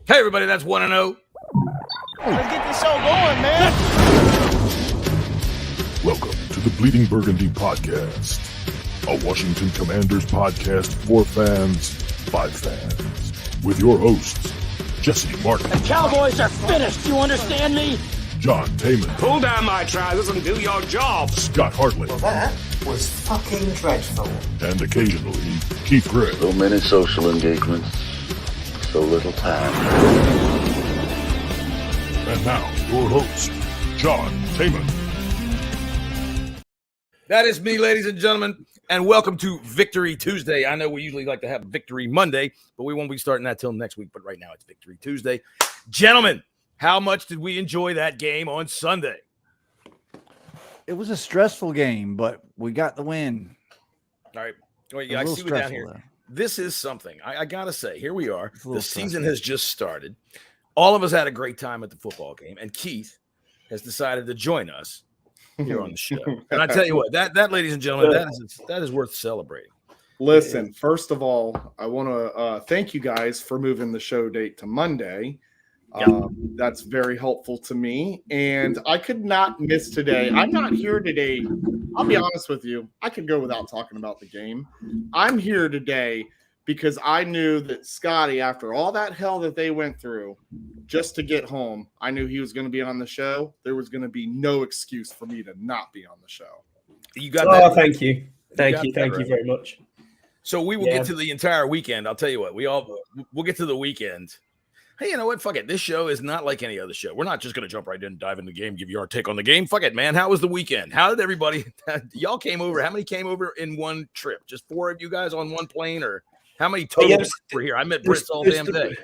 Hey, everybody, that's 1-0. Let's get this show going, man. Welcome to the Bleeding Burgundy podcast, a Washington Commanders podcast for fans by fans, with your hosts, Jesse Martin. The Cowboys are finished, you understand me? John Taman. Pull down my trousers and do your job. Scott Hartley. Well, that was fucking dreadful. And occasionally, Keith Gregg. So many social engagements, so little time. And now, your host, John Taman. That is me, ladies and gentlemen, and welcome to Victory Tuesday. I know we usually like to have Victory Monday, but we won't be starting that till next week. But right now, it's Victory Tuesday. Gentlemen, how much did we enjoy that game on Sunday? It was a stressful game, but we got the win. All right. Wait, I see you down here. Though. This is something. I got to say, here we are. The season has just started. All of us had a great time at the football game, and Keith has decided to join us here on the show. And I tell you what, that ladies and gentlemen, that is worth celebrating. Listen, first of all, I want to thank you guys for moving the show date to Monday. That's very helpful to me, and I could not miss today. I'm not here today. I'll be honest with you. I could go without talking about the game. I'm here today because I knew that Scottie, after all that hell that they went through just to get home, I knew he was going to be on the show. There was going to be no excuse for me to not be on the show. You got that? Thank you. Thank you very much. So we will get to the entire weekend. I'll tell you what, we'll get to the weekend. Hey, you know what? Fuck it. This show is not like any other show. We're not just going to jump right in and dive in the game, give you our take on the game. Fuck it, man. How was the weekend? How did everybody – y'all came over? How many came over in one trip? Just 4 of you guys on one plane, or how many total were here? I met Brits all damn day.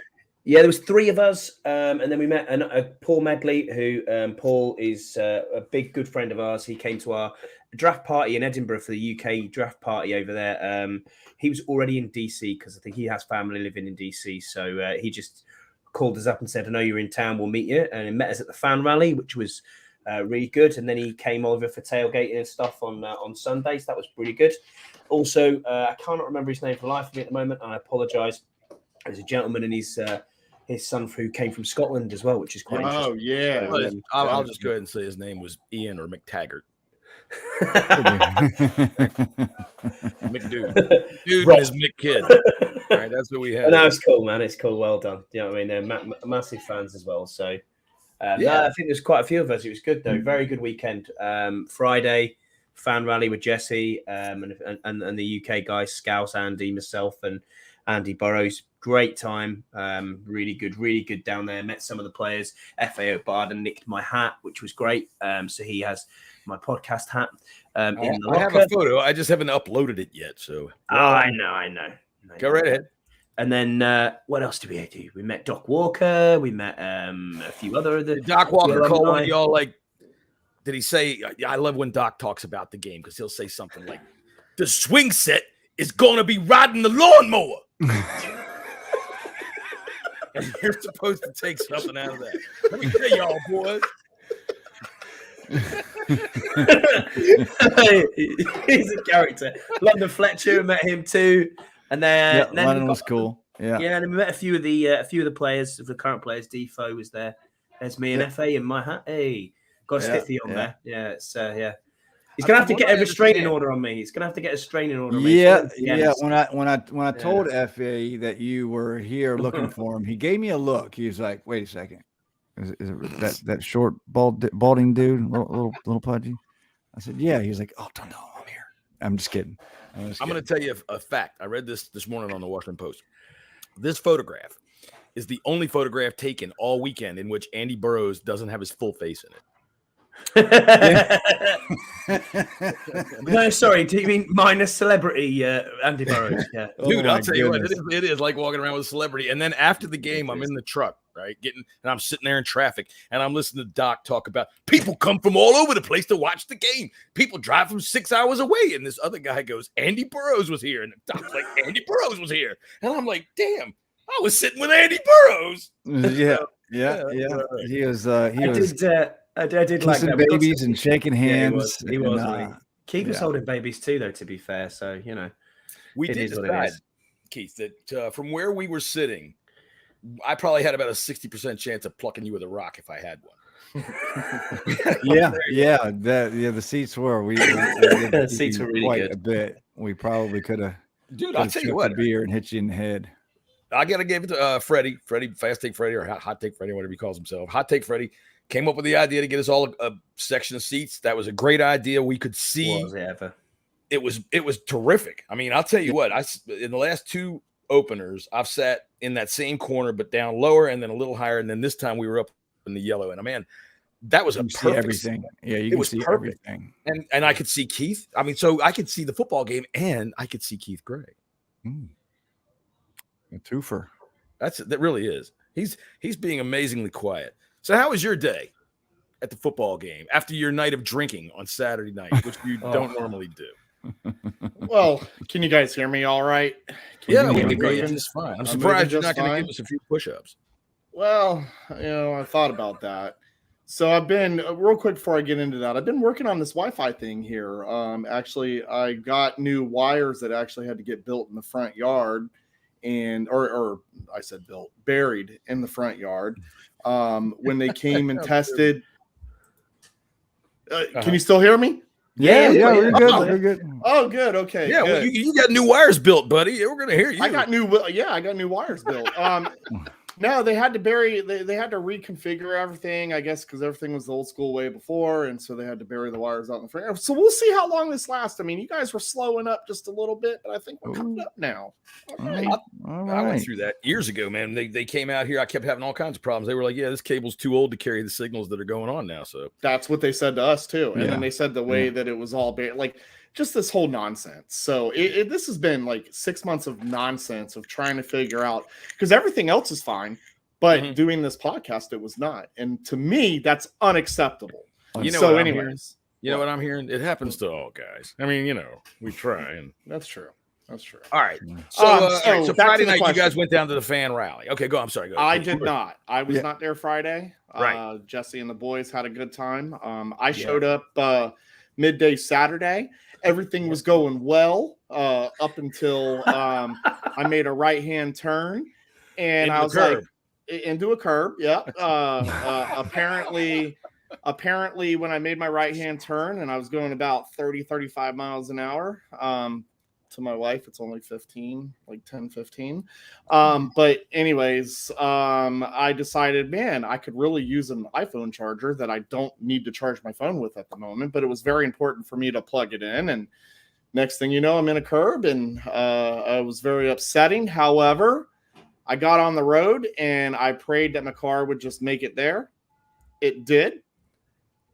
Yeah, there was 3 of us, and then we met Paul Medley, who Paul is a big, good friend of ours. He came to our draft party in Edinburgh for the UK draft party over there. He was already in DC because I think he has family living in DC, so he just – called us up and said, I know you're in town, we'll meet you. And he met us at the fan rally, which was really good. And then he came over for tailgating and stuff on Sundays. That was pretty good. Also, I cannot remember his name for the life of me at the moment, and I apologise. There's a gentleman and his son who came from Scotland as well, which is quite interesting. Oh, yeah. So, I'll just go ahead and say his name was Ian or McTaggart. McDude. Dude and his McKid. All right, that's what we had. No, it's cool, man. It's cool. Well done. You know what I mean? They're massive fans as well. So, I think there's quite a few of us. It was good, though. Very good weekend. Friday, fan rally with Jesse and the UK guys, Scouse, Andy, myself, and Andy Burrows. Great time. Really good down there. Met some of the players. FAO Barden nicked my hat, which was great. So he has my podcast hat in the locker. I have a photo. I just haven't uploaded it yet. So I know. Go right ahead. And then what else did we do? We met Doc Walker. We met a few other. Did Doc Walker call one of y'all? Like, did he say? I love when Doc talks about the game because he'll say something like, "The swing set is going to be riding the lawnmower." And you're supposed to take something out of that. Let me tell y'all, boys. He's a character. London Fletcher, met him too, and then London was cool. Yeah, and then we met a few of the players, of the current players. Defo was there. There's me and FA in my hat. Hey, got a stiffy on there. Yeah, it's He's gonna have to get a restraining order on me. He's gonna have to get a restraining order on me. Yeah. When I told FA that you were here looking for him, he gave me a look. He was like, "Wait a second. Is it that short balding dude, little pudgy?" I said, "Yeah." He was like, "Oh, don't know, I'm here." I'm just kidding. I'm going to tell you a fact. I read this morning on the Washington Post. This photograph is the only photograph taken all weekend in which Andy Burrows doesn't have his full face in it. No, sorry. Do you mean minus celebrity Andy Burrows? Yeah, dude. I'll tell you what. It is like walking around with a celebrity. And then after the game, I'm in the truck, right, and I'm sitting there in traffic, and I'm listening to Doc talk about people come from all over the place to watch the game. People drive from 6 hours away, and this other guy goes, "Andy Burrows was here," and Doc's like, "Andy Burrows was here," and I'm like, "Damn, I was sitting with Andy Burrows." Yeah. He was. I did like kissing that. babies and shaking hands. He was. Keith was holding babies too, though. To be fair, so we did decide, Keith, that from where we were sitting, I probably had about a 60% chance of plucking you with a rock if I had one. The seats were The seats were really quite good. a bit. We probably could have. Dude, I'll tell you what. Beer and hit you in the head. I gotta give it to Freddie, Fast Take Freddie, or Hot Take Freddie, whatever he calls himself. Hot Take Freddie came up with the idea to get us all a section of seats. That was a great idea. We could see. Was it ever? It was terrific. I mean, I'll tell you what. In the last 2 openers, I've sat in that same corner, but down lower, and then a little higher, and then this time we were up in the yellow. And man, that was a perfect. Everything. Yeah, you can see everything. And I could see Keith. I mean, so I could see the football game, and I could see Keith Gray. A twofer. That really is. He's being amazingly quiet. So how was your day at the football game after your night of drinking on Saturday night, which you don't normally do? Well, can you guys hear me all right? Yeah, we can hear you just fine. I'm surprised you're not going to give us a few push-ups. Well, I thought about that. So I've been real quick before I get into that. I've been working on this Wi-Fi thing here. Actually, I got new wires that actually had to get built in the front yard, or I said built, buried in the front yard. When they came and tested. Can you still hear me? Yeah, we're good. We're good. Oh, good. Okay. Yeah, good. well, you got new wires built, buddy. We're gonna hear you. I got new wires built. No, they had to bury. They had to reconfigure everything, I guess, because everything was the old school way before, and so they had to bury the wires out in the front. So we'll see how long this lasts. I mean, you guys were slowing up just a little bit, but I think we're coming up now. All right. I went through that years ago, man. They came out here. I kept having all kinds of problems. They were like, "Yeah, this cable's too old to carry the signals that are going on now." So that's what they said to us too, and then they said the way that it was all just this whole nonsense. So this has been like 6 months of nonsense of trying to figure out, because everything else is fine, but doing this podcast, it was not. And to me, that's unacceptable. You know, anyways, you know what I'm hearing? It happens to all guys. I mean, we try, and that's true. That's true. All right. So Friday night, you guys went down to the fan rally. Okay, go. I'm sorry. Go. I did not. I was not there Friday. Right. Jesse and the boys had a good time. I showed up midday Saturday. Everything was going well up until I made a right-hand turn, and I was like, into a curb. Yeah. Apparently, when I made my right-hand turn and I was going about 30, 35 miles an hour, to my wife, it's only 15, like 10, 15. But anyways, I decided, man, I could really use an iPhone charger that I don't need to charge my phone with at the moment, but it was very important for me to plug it in. And next thing you know, I'm in a curb, and it was very upsetting. However, I got on the road and I prayed that my car would just make it there. It did.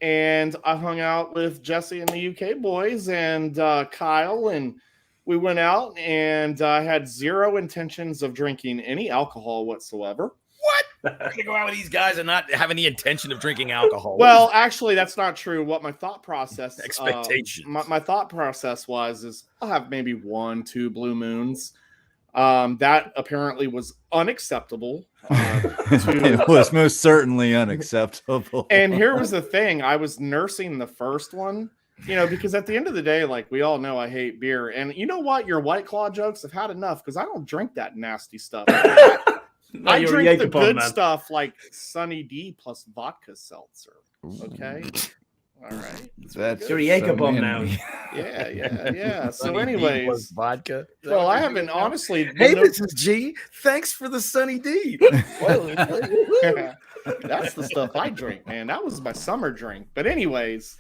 And I hung out with Jesse and the UK boys and Kyle, and we went out, and I had zero intentions of drinking any alcohol whatsoever. What? I'm going to go out with these guys and not have any intention of drinking alcohol. Well, actually, that's not true. What my thought process, expectations, my thought process is I'll have maybe 1-2 Blue Moons. That apparently was unacceptable. It was most certainly unacceptable. And here was the thing. I was nursing the first one, because at the end of the day, like we all know, I hate beer. And you know what? Your White Claw jokes have had enough, because I don't drink that nasty stuff. I drink the good stuff like Sunny D plus vodka seltzer. Okay. All right. That's your Jaeger bomb now. Yeah. So anyways, vodka. Well, I haven't honestly. Hey, Mrs. G, thanks for the Sunny D. That's the stuff I drink, man. That was my summer drink. But anyways,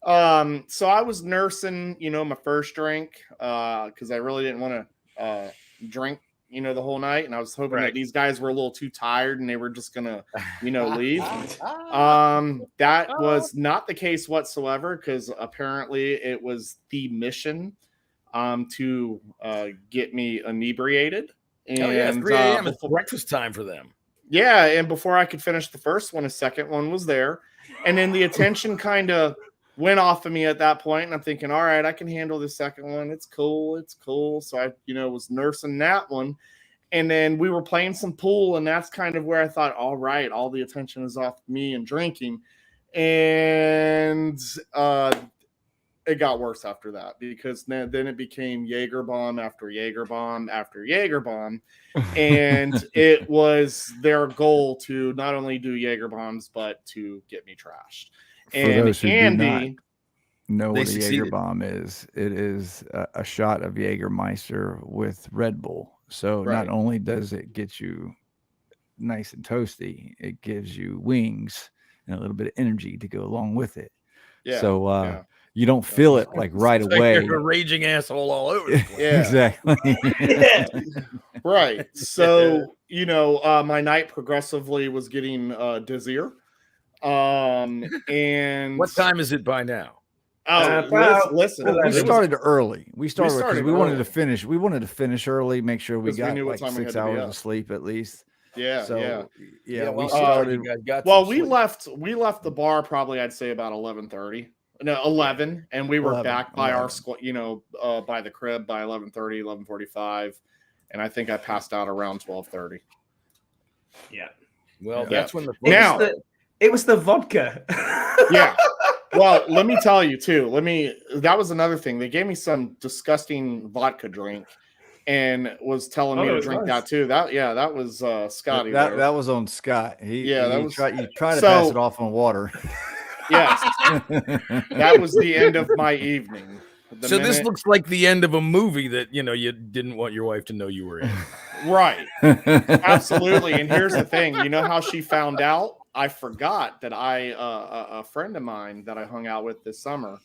so I was nursing, my first drink, because I really didn't want to drink, the whole night, and I was hoping that these guys were a little too tired and they were just gonna, leave. That was not the case whatsoever, because apparently it was the mission to get me inebriated. And 3 a.m. is breakfast time for them. Yeah, and before I could finish the first one, a second one was there, and then the attention kind of went off of me at that point, and I'm thinking, all right, I can handle the second one. It's cool. So I, was nursing that one, and then we were playing some pool, and that's kind of where I thought, all right, all the attention is off me and drinking, and it got worse after that, because then it became Jaeger bomb after Jaeger bomb after Jaeger bomb. And it was their goal to not only do Jaeger bombs, but to get me trashed. And those who Andy, know They what a Jaeger succeeded. bomb is. It is a shot of Jägermeister with Red Bull. So Right. not only does it get you nice and toasty, it gives you wings and a little bit of energy to go along with it. yeah, So yeah. you don't feel it like right It's like away. you're a raging asshole all over. the place. Yeah. Exactly. Right. So, you know, my night progressively was getting dizzier. And What time is it by now? Listen. Well, we it was- started early. We started because started we wanted early. to finish. We wanted to finish early, make sure we 'Cause we got knew what like time we 6 had to be hours up. of sleep at least. Yeah, So yeah. we well, started. you guys got Well, some we sleep. left the bar probably, I'd say, about 11:30. No, 11, and we were 11, back by 11. our squad, you know, by the crib by 11:30, 11:45, and I think I passed out around 12:30. Yeah. Well, Yeah. that's when the Now- It was the vodka. Yeah. Well, let me tell you too. That was another thing. They gave me some disgusting vodka drink and was telling me Oh, to it was drink nice. that too. That was Scottie. That there. that was on Scott. He was you try to so- pass it off on water. Yes. That was the end of my evening. The so this minute- looks like the end of a movie that you didn't want your wife to know you were in. right. Absolutely. And here's the thing. You know how she found out? I forgot that a friend of mine that I hung out with this summer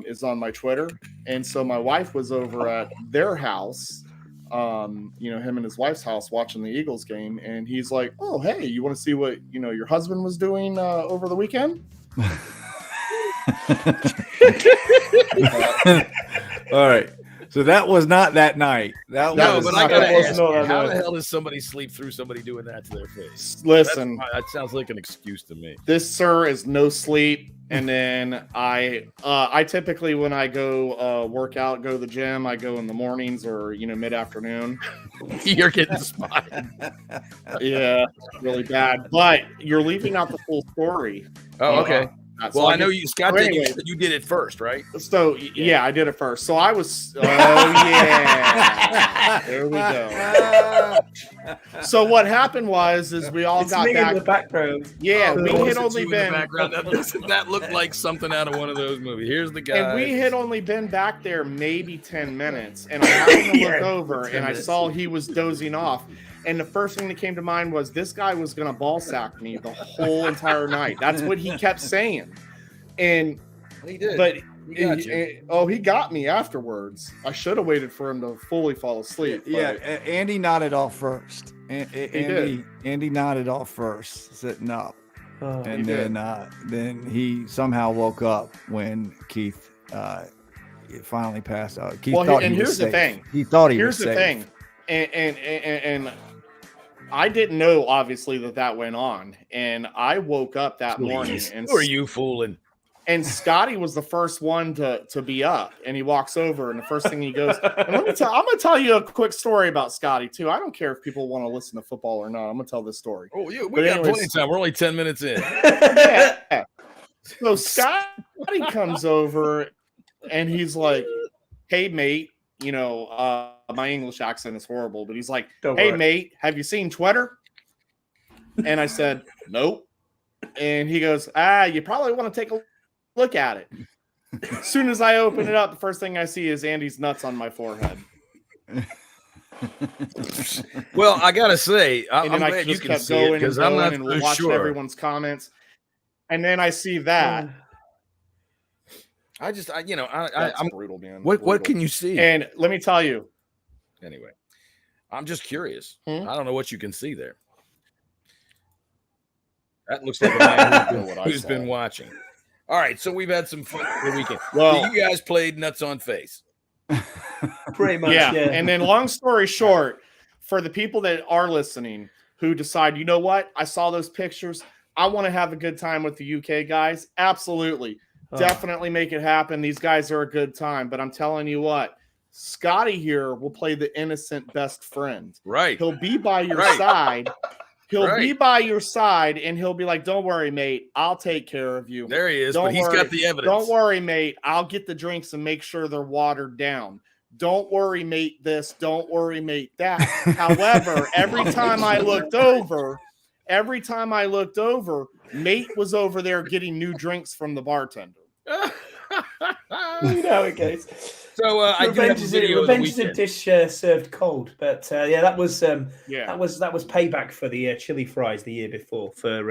is on my Twitter. And so my wife was over at their house, him and his wife's house, watching the Eagles game. And he's like, oh, hey, you want to see what, your husband was doing over the weekend? All right. So that was not that night. That No, was but I not- gotta that was ask not you, that how night. the hell does somebody sleep through somebody doing that to their face? Listen, That sounds like an excuse to me. this, sir, is no sleep. And then I typically, when I go work out, go to the gym, I go in the mornings or, mid-afternoon. You're getting spotted. Yeah, really bad. But you're leaving out the full story. Oh, okay. So Well, I I'll know get- you, Scott. so Did, you anyway. said you did it first, right? So yeah, I did it first. So I was. Oh yeah, there we go. So what happened is we all It's got me in back. the background. Yeah, Oh, we of course had it's only you in the been. background. That looked like something out of one of those movies. Here's the guy. And we had only been back there maybe 10 minutes. And I happened to look Yeah, over 10 and I minutes. saw he was dozing off. And the first thing that came to mind was this guy was going to ball sack me the whole entire night. That's what he kept saying. And, He did. but, He got you. he got me afterwards. I should have waited for him to fully fall asleep. Yeah, but- Andy nodded off first. Andy nodded off first, sitting up, Oh, and did. then he somehow woke up when Keith finally passed out. Keith Well, thought and he was here's the safe. thing. He thought he Here's was the safe. thing, and I didn't know obviously that went on, and I woke up that morning, and Who are you fooling? and Scottie was the first one to be up, and he walks over, and the first thing he goes, and I'm going to tell you a quick story about Scottie too. I don't care if people want to listen to football or not. I'm going to tell this story. Oh, yeah, we But got anyways- plenty of time. We're only 10 minutes in. Yeah. So Scottie comes over, and he's like, "Hey, mate." My English accent is horrible, but he's like, Don't "Hey, worry. mate, have you seen Twitter?" And I said, "Nope." And he goes, "You probably want to take a look at it." As soon as I open it up, the first thing I see is Andy's nuts on my forehead. Well, I gotta say, I'm And then I glad you just can kept see it going and because I'm going not and so watching sure. everyone's comments. And then I see that. That's I'm brutal, man. What Brutal. can you see? And let me tell you, Anyway, I'm just curious. Hmm? I don't know what you can see there. That looks like a man What I who's saw. been watching. All right, so we've had some fun for the weekend. Well- So you guys played nuts on face. Pretty much, yeah. yeah. And then, long story short, for the people that are listening who decide, you know what, I saw those pictures, I want to have a good time with the UK guys. Absolutely, definitely make it happen. These guys are a good time. But I'm telling you what, Scottie here will play the innocent best friend. Right. He'll be by your Right. side He'll be by your side, and he'll be like, "Don't worry, mate. I'll take care of you." There he is, Don't but he's worry. got the evidence. Don't worry, mate. I'll get the drinks and make sure they're watered down. Don't worry, mate. This. Don't worry, mate. That. However, every time I looked over, mate was over there getting new drinks from the bartender. You know it goes. So I do have a video revenge is a dish served cold, but that was payback for the chili fries the year before for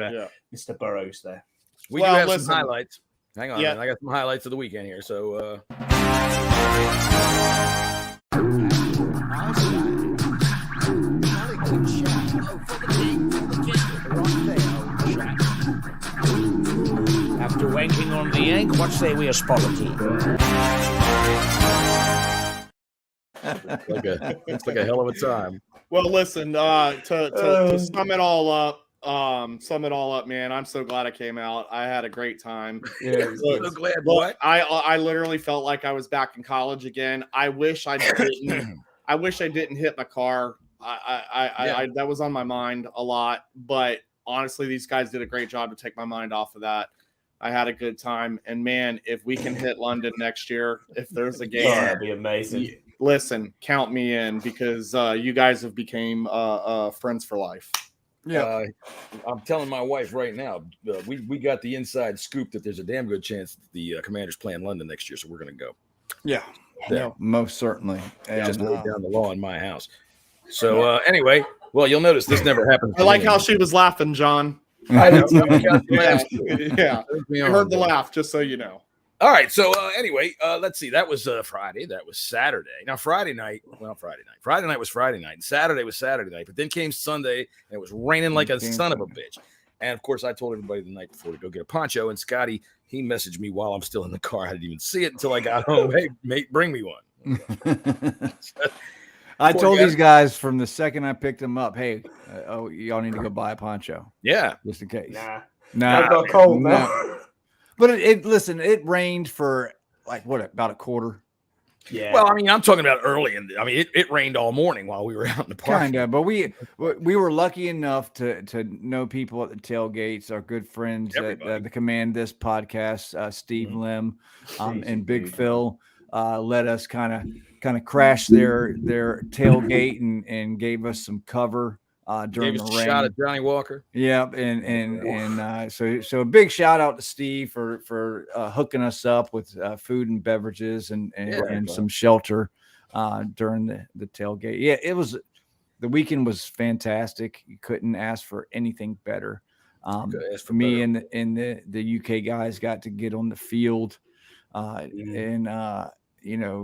Mr. Burrows there. We do have some highlights. Hang on, man. I got some highlights of the weekend here. So After wanking on the yank, what say we apology? it's like a hell of a time. Well, listen, to sum it all up, man. I'm so glad I came out. I had a great time. Yeah, so glad. What? I literally felt like I was back in college again. I wish I didn't. I wish I didn't hit my car. I that was on my mind a lot. But honestly, these guys did a great job to take my mind off of that. I had a good time, and man, if we can hit London next year, if there's a game, that'd be amazing. Listen, count me in because you guys have became friends for life. Yeah, I'm telling my wife right now, we got the inside scoop that there's a damn good chance that the Commanders play in London next year, so we're going to go. Yeah, most certainly. And, just laid down the law in my house. So anyway, well, you'll notice this never happened. I like how she was laughing, John. I know. Yeah, I heard the laugh, just so you know. All right, so anyway, let's see. That was Friday. That was Saturday. Now, Friday night was Friday night. And Saturday was Saturday night. But then came Sunday, and it was raining like a son of a bitch. And, of course, I told everybody the night before to go get a poncho. And Scottie, he messaged me while I'm still in the car. I didn't even see it until I got home. Hey, mate, bring me one. I told these guys from the second I picked them up, hey, y'all need to go buy a poncho. Yeah. Just in case. Nah. I've got cold now. But it rained for about a quarter. Yeah. Well, I mean, I'm talking about early, and I mean, it rained all morning while we were out in the park. Kind of, but we were lucky enough to know people at the tailgates. Our good friends at the Command This podcast, Steve Lim, and Big Phil, let us kind of crash their tailgate and gave us some cover. During the rain. Shot at Johnny Walker. Yeah, and so a big shout out to Steve for hooking us up with food and beverages and some shelter during the tailgate. Yeah, the weekend was fantastic. You couldn't ask for anything better. For me and the UK guys got to get on the field and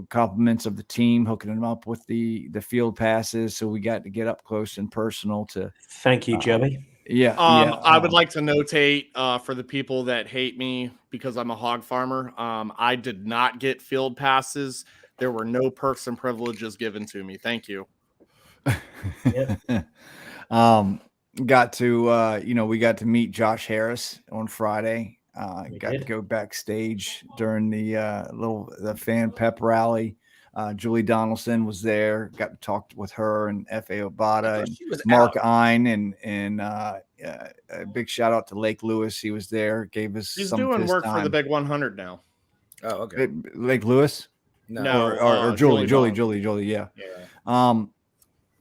compliments of the team, hooking them up with the field passes. So we got to get up close and personal to. Thank you, Joey. I would like to notate for the people that hate me because I'm a hog farmer. I did not get field passes. There were no perks and privileges given to me. Thank you. Got to, we got to meet Josh Harris on Friday. Got to go backstage during the fan pep rally. Julie Donaldson was there. Got to talk with her and F.A. Obata and Mark Ein and a big shout out to Lake Lewis. He was there. Gave us. He's doing work for the Big 100 now. Oh, okay. Lake Lewis. No, or Julie. Yeah.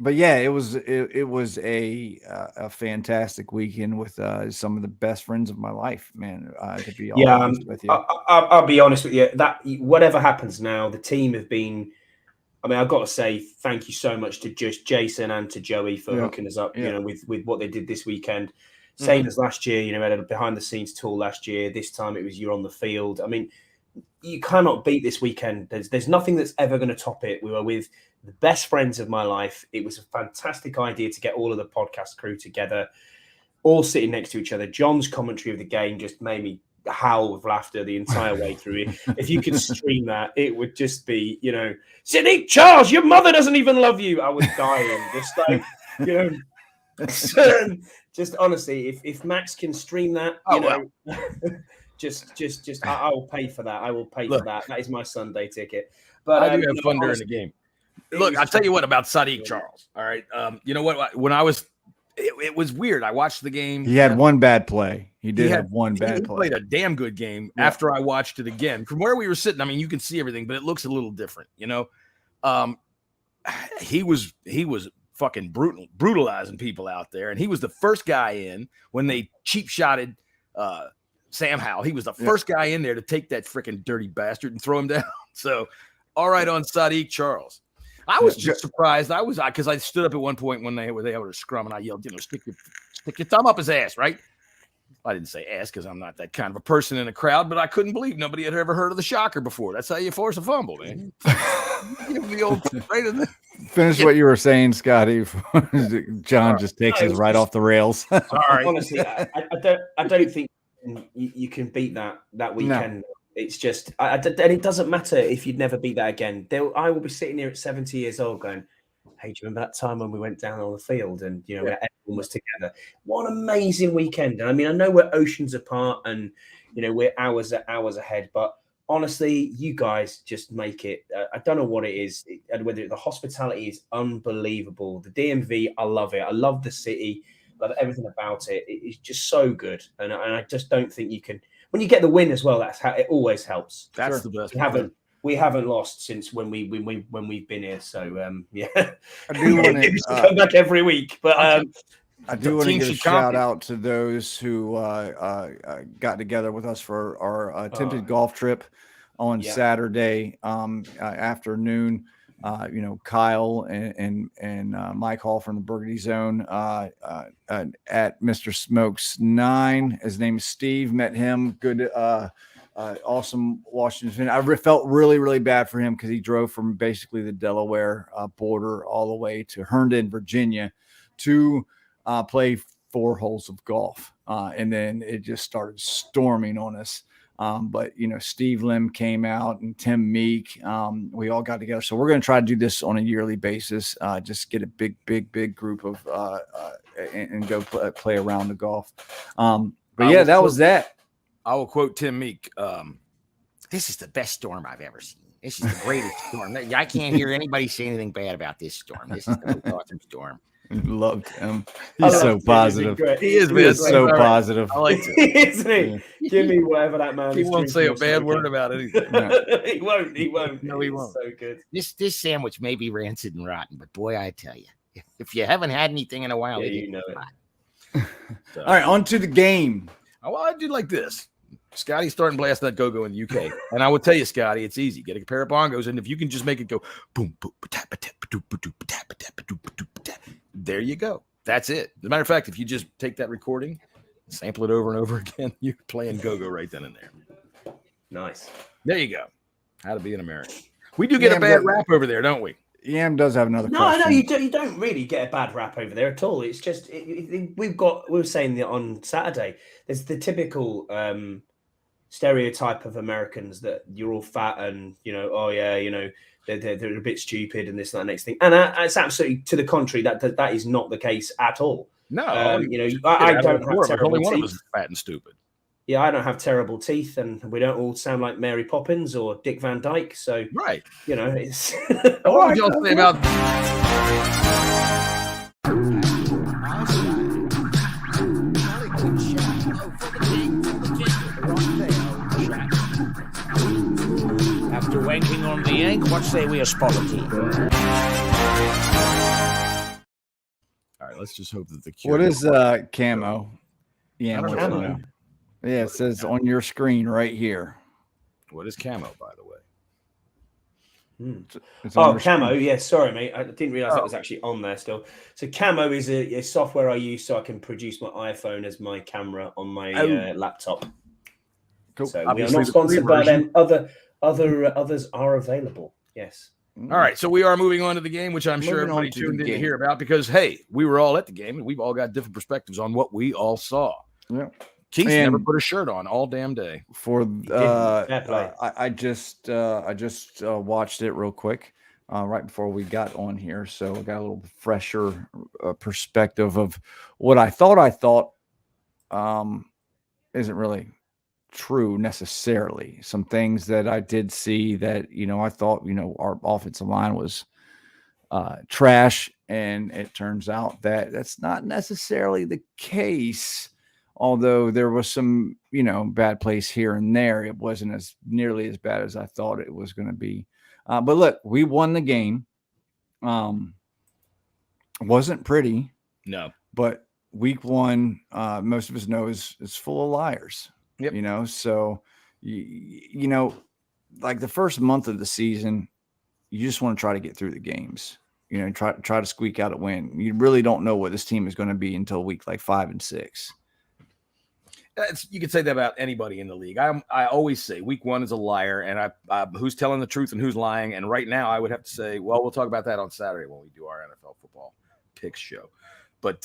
But yeah, it was a fantastic weekend with some of the best friends of my life, man. To be honest with you, I'll be honest with you. That whatever happens now, the team have been. I mean, I've got to say thank you so much to just Jason and to Joey for hooking us up. With what they did this weekend. Same as last year. We had a behind the scenes tour last year. This time it was you're on the field. I mean, you cannot beat this weekend. There's nothing that's ever going to top it. We were with the best friends of my life. It was a fantastic idea to get all of the podcast crew together, all sitting next to each other. John's commentary of the game just made me howl with laughter the entire way through it. If you could stream that, it would just be, Sidney Charles, your mother doesn't even love you. I was dying. Just like, just honestly, if Max can stream that, just I will pay for that. I will pay for that. That is my Sunday ticket. But I do have fun during the game. Look, I'll tell you what about Sadiq Charles. All right. You know what? When I was it was weird. I watched the game. He had one bad play. He did have one bad he play. Played a damn good game after I watched it again. From where we were sitting, I mean, you can see everything, but it looks a little different, you know. He was fucking brutalizing people out there, and he was the first guy in when they cheap shotted Sam Howell. He was the first guy in there to take that freaking dirty bastard and throw him down. So, all right on Sadiq Charles. I was just surprised. Because I stood up at one point when they were able to scrum, and I yelled, stick your thumb up his ass, right? I didn't say ass because I'm not that kind of a person in a crowd, but I couldn't believe nobody had ever heard of the shocker before. That's how you force a fumble, man. Give the old right in the Finish what you were saying, Scotty. John just takes us right off the rails. Sorry. Honestly, I don't think you can beat that weekend. No. It's just, and it doesn't matter if you'd never beat that again. I will be sitting here at 70 years old going, hey, do you remember that time when we went down on the field and, everyone was together? What an amazing weekend. And I mean, I know we're oceans apart and, we're hours ahead, but honestly, you guys just make it. I don't know what it is, and whether the hospitality is unbelievable. The DMV, I love it. I love the city. Love everything about it. It's just so good. And I just don't think you can. When you get the win as well, that's how it always helps. That's the best. We haven't lost since when we've been here. So yeah, I do want to come back every week. But I do want to give a shout out to those who got together with us for our attempted golf trip on Saturday afternoon. Kyle and Mike Hall from the Burgundy Zone at Mr. Smokes 9. His name is Steve. Met him. Good, awesome Washington. I felt really, really bad for him because he drove from basically the Delaware border all the way to Herndon, Virginia, to play 4 holes of golf, and then it just started storming on us. But Steve Lim came out and Tim Meek. We all got together. So we're going to try to do this on a yearly basis. Just get a big group of and go play around the golf. But yeah, that was that. I will quote Tim Meek. This is the best storm I've ever seen. This is the greatest storm. I can't hear anybody say anything bad about this storm. This is the most awesome storm. Loved him. He's so positive. He is, man. He's so positive. I like it. Isn't he? Yeah. Give me whatever that man. He won't say a bad word about anything. No. He won't. No, he won't. So good. This sandwich may be rancid and rotten, but boy, I tell you, if you haven't had anything in a while, you know it. So. All right, on to the game. Well, I do like this. Scotty's starting blast that go-go in the UK. And I will tell you, Scotty, it's easy. Get a pair of bongos, and if you can just make it go boom, boom, there you go. That's it. As a matter of fact, if you just take that recording, sample it over and over again, you're playing go-go right then and there. Nice. There you go. How to be an American. We do get a bad rap over there, don't we? Yam does have another question. No, you don't really get a bad rap over there at all. It's just we were saying that on Saturday, there's the typical stereotype of Americans that you're all fat and they're a bit stupid and this and that next thing, and it's absolutely to the contrary. That is not the case at all. No, I don't have terrible only one teeth. of us is fat and stupid. Yeah, I don't have terrible teeth, and we don't all sound like Mary Poppins or Dick Van Dyke. So right, it's. What would y'all say about? After wanking on the yank, what say we apology? All right, let's just hope that the what is camo? Yeah, camo. Yeah, it says on your screen right here. What is camo, by the way? Camo. Screen. Yeah, sorry, mate. I didn't realize that was actually on there still. So camo is a software I use so I can produce my iPhone as my camera on my laptop. Cool. So we are not sponsored by them. Others are available. Yes. All right, so we are moving on to the game, which I'm sure everybody tuned in to hear about because, hey, we were all at the game and we've all got different perspectives on what we all saw. Yeah. Keith never put a shirt on all damn day. For I just watched it real quick right before we got on here, so I got a little fresher perspective of what I thought isn't really true necessarily. Some things that I did see that I thought our offensive line was trash And it turns out that that's not necessarily the case. Although there was some, bad plays here and there, it wasn't as nearly as bad as I thought it was going to be. But look, we won the game. Wasn't pretty. No. But week one, most of us know is full of liars. Yep. So, like the first month of the season, you just want to try to get through the games. Try to squeak out a win. You really don't know what this team is going to be until week like 5 and 6. You could say that about anybody in the league. I always say week one is a liar, and I who's telling the truth and who's lying. And right now, I would have to say, well, we'll talk about that on Saturday when we do our NFL football picks show. But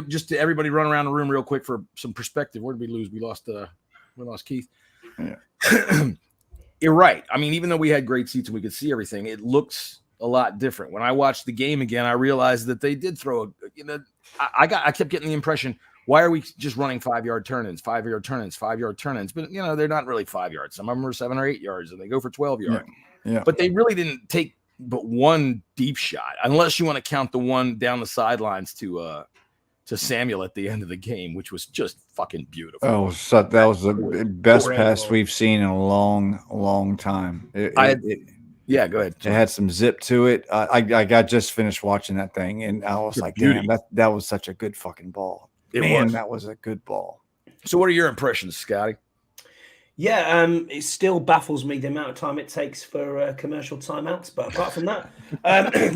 just to everybody run around the room real quick for some perspective. Where did we lose? We lost Keith. Yeah. You're right. I mean, even though we had great seats and we could see everything, it looks a lot different. When I watched the game again, I realized that they did throw. I kept getting the impression. Why are we just running 5-yard turn-ins, 5-yard turn-ins, 5-yard turn-ins? But, they're not really 5 yards. Some of them are 7 or 8 yards, and they go for 12 yards. Yeah. But they really didn't take but one deep shot, unless you want to count the one down the sidelines to Samuel at the end of the game, which was just fucking beautiful. Oh, so that was the best pass we've seen in a long, long time. Yeah, go ahead. It had some zip to it. I got just finished watching that thing, and I was like, damn, that was such a good fucking ball. That was a good ball. So what are your impressions, Scotty? Yeah, it still baffles me the amount of time it takes for commercial timeouts. But apart from that,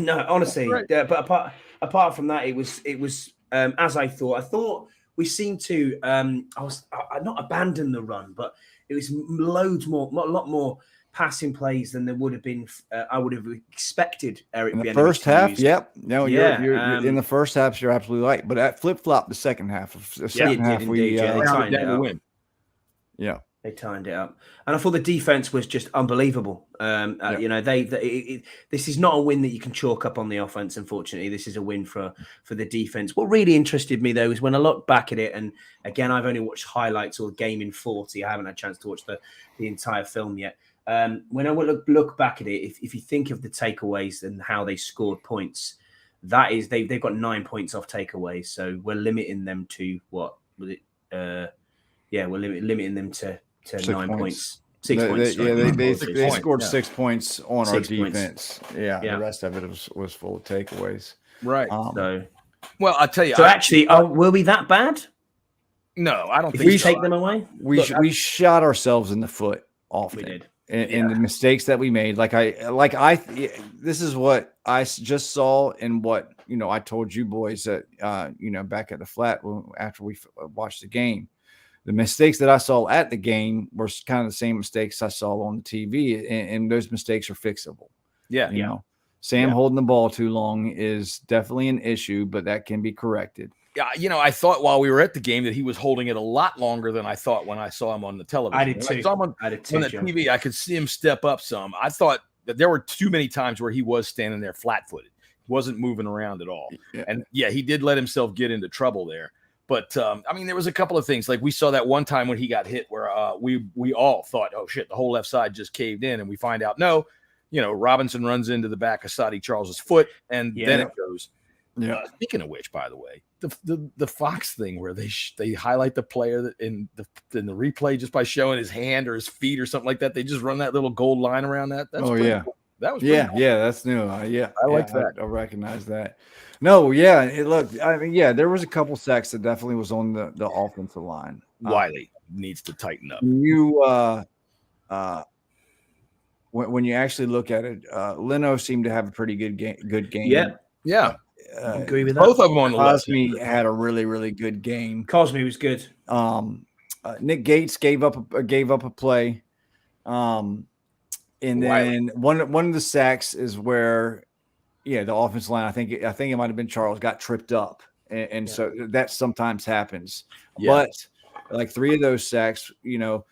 no, honestly, Right. but apart from that, it was as I thought. I thought we seemed to I not abandon the run, but it was a lot more passing plays than there would have been. I would have expected Eric in the Bieniemy first half. use. Yep. No, Yeah, you're in the first half. You're absolutely right. But that flip flop the second half. The second half, they timed it up. Win. Yeah. They timed it up, and I thought the defense was just unbelievable. This is not a win that you can chalk up on the offense. Unfortunately, this is a win for the defense. What really interested me though is when I look back at it, and again, I've only watched highlights or the game in 40. I haven't had a chance to watch the entire film yet. When I look back at it, if you think of the takeaways and how they scored points, that is they've got 9 points off takeaways. So we're limiting them to what was it? We're limiting them to 9 points. 6 points. They scored 6 points on our 6 points. defense. Yeah, the rest of it was full of takeaways. Right. Well, I'll tell you. So actually, were we that bad? No, I don't If think we so. take them away. We shot ourselves in the foot often. We did. And the mistakes that we made, this is what I just saw, and what I told you boys that back at the flat after we watched the game. The mistakes that I saw at the game were kind of the same mistakes I saw on the TV, and those mistakes are fixable. Yeah, Sam holding the ball too long is definitely an issue, but that can be corrected. Yeah, I thought while we were at the game that he was holding it a lot longer than I thought when I saw him on the television. I did too. I saw him on the TV. I could see him step up some. I thought that there were too many times where he was standing there flat-footed. He wasn't moving around at all. Yeah. And he did let himself get into trouble there. But there was a couple of things. Like we saw that one time when he got hit where we all thought, oh shit, the whole left side just caved in, and we find out no, Robinson runs into the back of Scottie Charles's foot, and then it goes. Yeah. Speaking of which, by the way, the Fox thing where they highlight the player that in the replay just by showing his hand or his feet or something like that, they just run that little gold line around that. That's cool. That was cool. That's new. I like that. I recognize that. No, there was a couple sacks that definitely was on the offensive line. Wiley needs to tighten up. When you actually look at it, Leno seemed to have a pretty good game. Yeah. Agree with that. Both of them on the left. Cosme had a really, really good game. Cosme was good. Nick Gates gave up a play. And then one of the sacks is where, the offensive line, I think it might have been Charles, got tripped up. And so that sometimes happens. Yeah. But like 3 of those sacks, the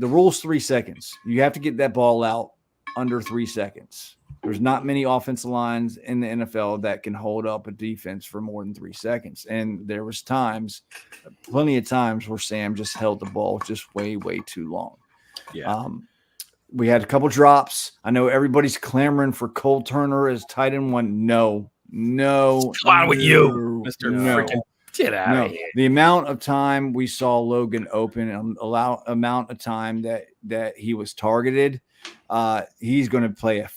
rule's 3 seconds. You have to get that ball out under 3 seconds. There's not many offensive lines in the NFL that can hold up a defense for more than 3 seconds. And there was plenty of times where Sam just held the ball just way, way too long. Yeah. We had a couple drops. I know everybody's clamoring for Cole Turner as tight end one. No, No. What's going on with you, Mr. No. Freaking get out of here. The amount of time we saw Logan open and amount of time that he was targeted, he's going to play a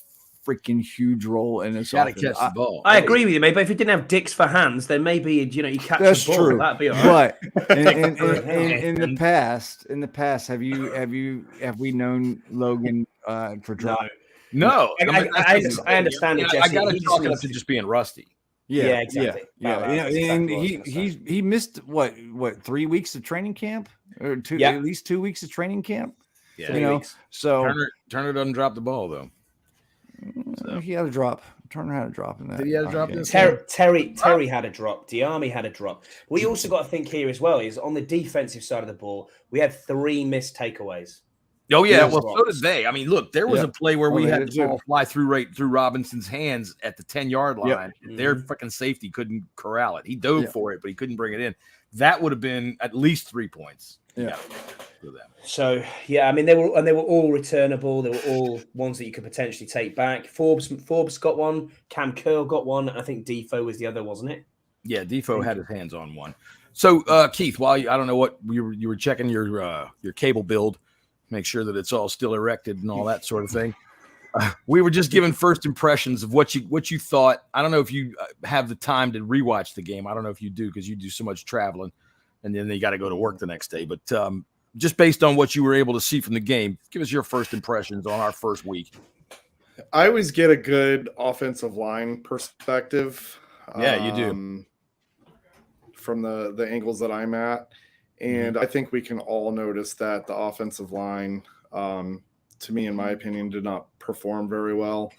freaking huge role in this. Got to catch the ball. I agree with you, mate. But if he didn't have dicks for hands, then maybe you catch That's the ball. true. That'd be all right. But in the past, have we known Logan for drop? No. I understand it, Jesse. I got to chalk it up to just being rusty. Yeah, exactly. Yeah. And he missed what 3 weeks of training camp or at least 2 weeks of training camp. Yeah, so Turner doesn't drop the ball though. So. He had a drop. Turner had a drop in that. Did he have a drop? Terry had a drop. Diami had a drop. We also got to think here as well is on the defensive side of the ball, we had 3 missed takeaways. Oh yeah, well so did they. I mean, look, there was a play where we had the ball fly through Robinson's hands at the 10-yard line. Their fucking safety couldn't corral it. He dove for it, but he couldn't bring it in. That would have been at least 3 points. Yeah. For them. So I mean they were all returnable. They were all ones that you could potentially take back. Forbes got one. Cam Curl got one. I think Defo was the other, wasn't it? Yeah, Defo had his hands on one. So Keith, while I don't know what you were checking your cable build, make sure that it's all still erected and all that sort of thing. We were just giving first impressions of what you thought. I don't know if you have the time to rewatch the game. I don't know if you do because you do so much traveling, and then you got to go to work the next day. But just based on what you were able to see from the game, give us your first impressions on our first week. I always get a good offensive line perspective. Yeah, you do. From the angles that I'm at. And I think we can all notice that the offensive line, to me, in my opinion, did not perform very well.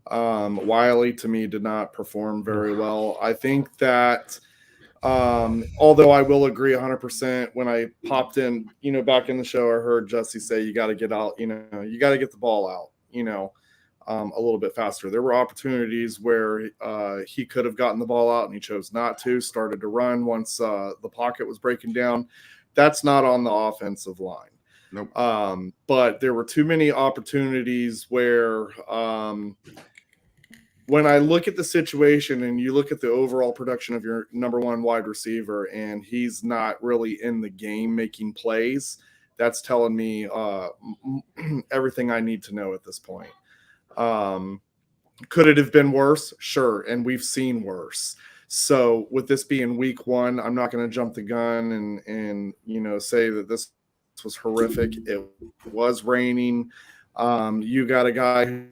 Wiley, to me, did not perform very well. I think that although I will agree 100% when I popped in, back in the show, I heard Jesse say, you got to get out, you got to get the ball out, a little bit faster. There were opportunities where he could have gotten the ball out and he chose not to, started to run once the pocket was breaking down. That's not on the offensive line. Nope. But there were too many opportunities where when I look at the situation and you look at the overall production of your number one wide receiver and he's not really in the game making plays, that's telling me everything I need to know at this point. Could it have been worse? Sure. And we've seen worse. So with this being week 1, I'm not going to jump the gun and say that this was horrific. It was raining. You got a guy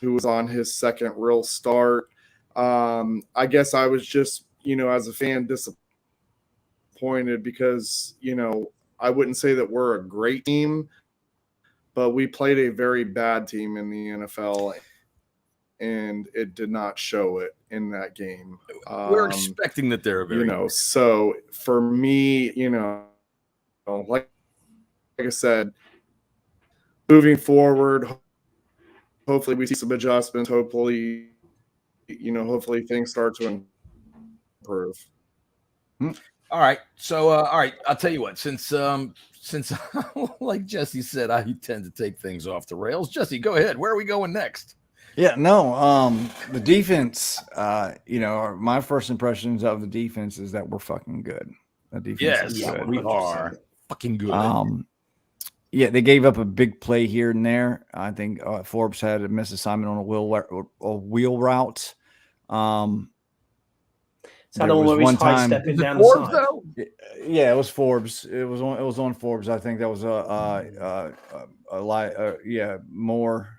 who was on his second real start. I guess I was just, as a fan, disappointed because, I wouldn't say that we're a great team, but we played a very bad team in the NFL, and it did not show it in that game. We're expecting that they're very good. So for me, like I said, moving forward, hopefully we see some adjustments. Hopefully things start to improve. All right. So, all right. I'll tell you what, since like Jesse said, I tend to take things off the rails. Jesse, go ahead. Where are we going next? Yeah, no. The defense, my first impressions of the defense is that we're fucking good. The defense is good. We are fucking good. Yeah, they gave up a big play here and there. I think Forbes had a misassignment on a wheel route. So one where he's high stepping down the Forbes, side. though? Yeah, it was Forbes. It was on Forbes. I think that was more.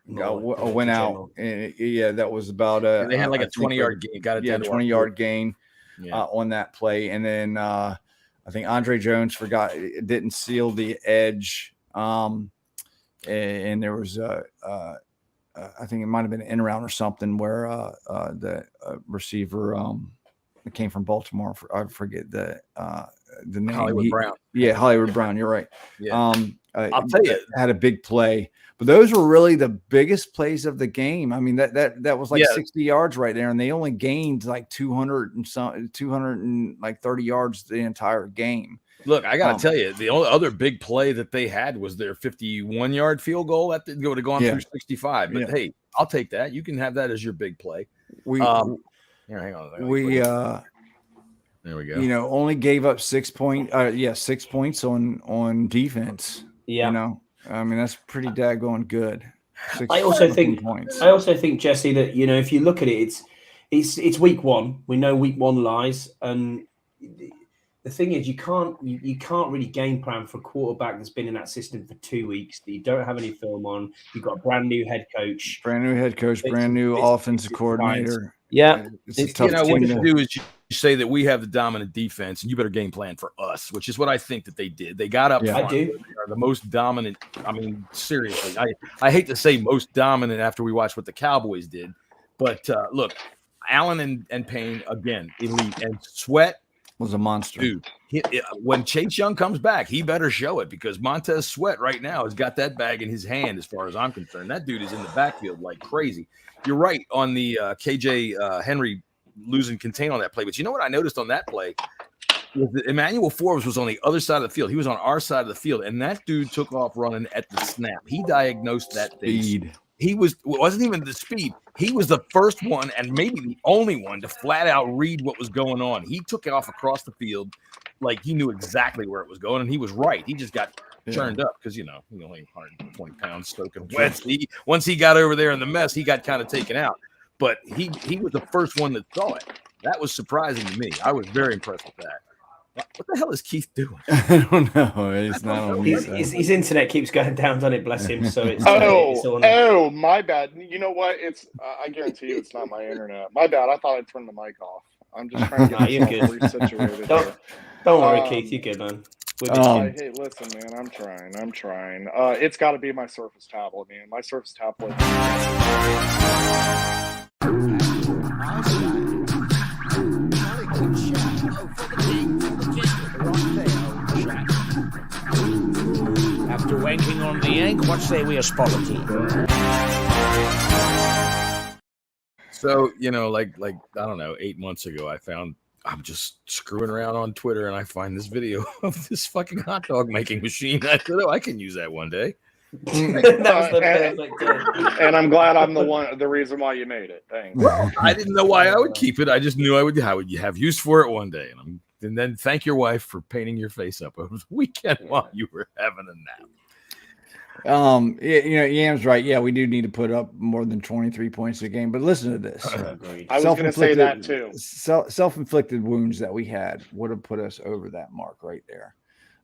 Went out. And, that was about they had like a 20-yard gain. Got it. Yeah, 20-yard gain on that play, and then I think Andre Jones didn't seal the edge, and there was I think it might have been an in around or something where the receiver that came from Baltimore. I forget the name. Hollywood Brown. Yeah, Hollywood Brown. You're right. Yeah. I'll tell you, had a big play, but those were really the biggest plays of the game. I mean, that was like 60 yards right there, and they only gained like 230 yards the entire game. Look, I got to tell you, the only other big play that they had was their 51-yard field goal. That would have gone through 65. But hey, I'll take that. You can have that as your big play. We here, hang on. There we go. Only gave up 6 points. 6 points on defense. Yeah. I mean, that's pretty daggone good. I also think, Jesse, that if you look at it, it's week one. We know week one lies, and the thing is, you can't really game plan for a quarterback that's been in that system for 2 weeks that you don't have any film on. You've got a brand new head coach, brand new offensive coordinator. Yeah, it's tough. What you do is you say that we have the dominant defense, and you better game plan for us, which is what I think that they did. They got up front. I do. They are the most dominant. I mean, seriously, I hate to say most dominant after we watched what the Cowboys did, but look, Allen and Payne again elite, and Sweat was a monster. Dude, when Chase Young comes back, he better show it, because Montez Sweat right now has got that bag in his hand as far as I'm concerned. That dude is in the backfield like crazy. You're right on the KJ Henry losing contain on that play. But you know what I noticed on that play? Emmanuel Forbes was on the other side of the field. He was on our side of the field, and that dude took off running at the snap. He diagnosed that speed. It wasn't even the speed. He was the first one and maybe the only one to flat out read what was going on. He took off across the field like he knew exactly where it was going, and he was right. He just got churned up because, he only 120 pounds soaking wet. Once he got over there in the mess, he got kind of taken out. But he was the first one that saw it. That was surprising to me. I was very impressed with that. What the hell is Keith doing? I don't know. He's not on his internet keeps going down, doesn't it? Bless him. So it's my bad. You know what? It's I guarantee you, it's not my internet. My bad. I thought I'd turn the mic off. I'm just trying to get myself resituated. Don't worry, Keith. You're good, man. Hey, listen, man. I'm trying. It's got to be my Surface tablet, man. My Surface tablet. After wanking on the yank, what say we apology? So, like I don't know, 8 months ago, I'm just screwing around on Twitter, and I find this video of this fucking hot dog making machine. I said, I can use that one day. And I'm glad I'm the reason why you made it. Thanks. Well, I didn't know why I would keep it. I just knew I would have use for it one day. And then thank your wife for painting your face up over the weekend while you were having a nap. Yam's right. Yeah, we do need to put up more than 23 points a game. But listen to this. I was going to say that too. Self-inflicted wounds that we had would have put us over that mark right there.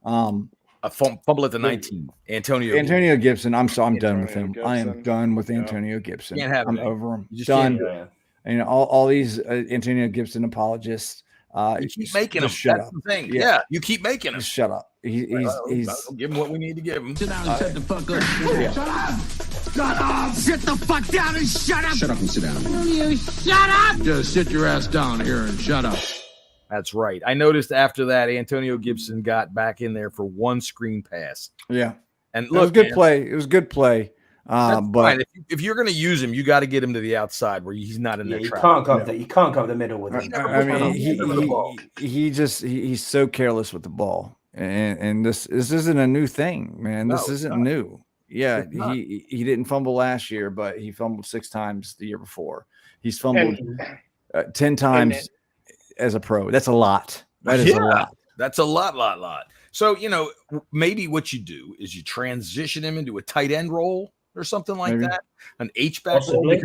A fumble at the 19. Antonio Gibson. I'm done with him. I am done with Antonio Gibson. I'm over him. Done. And all these Antonio Gibson apologists. You keep making them. Shut That's up. The thing. Yeah, you keep making them. Just shut up. He's give him what we need to give him. Sit down and shut the fuck up. Shut up! Shut up! Sit the fuck down and shut up! Shut up and sit down. Will you shut up? Just sit your ass down here and shut up. That's right. I noticed after that, Antonio Gibson got back in there for one screen pass. Yeah. And look, it was good play. It was good play. But fine. If you're going to use him, you got to get him to the outside where he's not in the trap. You can't go up the middle with him. I mean, he's so careless with the ball, and this isn't a new thing, man. This isn't new. Yeah, he didn't fumble last year, but he fumbled 6 times the year before. He's fumbled 10 times as a pro. That's a lot. That is a lot. That's a lot. So, maybe what you do is you transition him into a tight end role or something like that, an H-back role.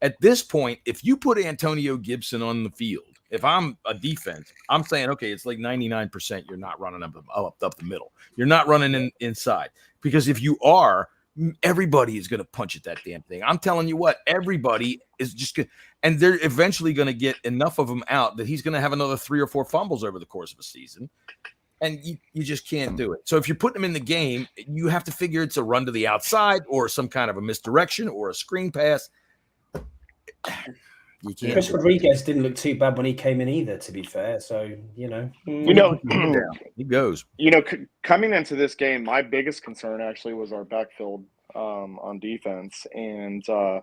At this point, if you put Antonio Gibson on the field, if I'm a defense, I'm saying, okay, it's like 99% you're not running up the middle. You're not running inside. Because if you are, everybody is going to punch at that damn thing. I'm telling you what, everybody is just going to, and they're eventually going to get enough of them out that he's going to have another 3 or 4 fumbles over the course of a season. And you just can't do it. So if you're putting him in the game, you have to figure it's a run to the outside or some kind of a misdirection or a screen pass. You can't. Chris Rodriguez didn't look too bad when he came in either, to be fair. So, he goes. Coming into this game, my biggest concern actually was our backfield on defense. And on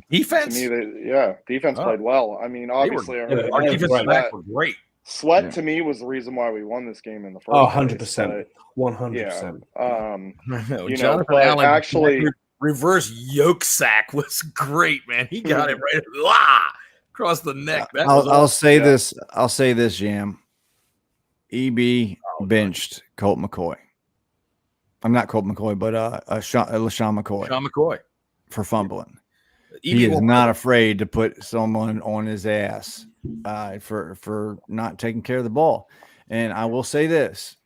defense? To me, defense played well. I mean, obviously, our defensive back were great. Sweat to me was the reason why we won this game in the first 100%. 100%. Jonathan Allen reverse yoke sack was great, man. He got it right across the neck. I'll say this. I'll say this, Jam. EB benched Colt McCoy. I'm not Colt McCoy, but LaShawn McCoy. Sean McCoy for fumbling. EB He is not afraid to put someone on his ass for not taking care of the ball. And I will say this: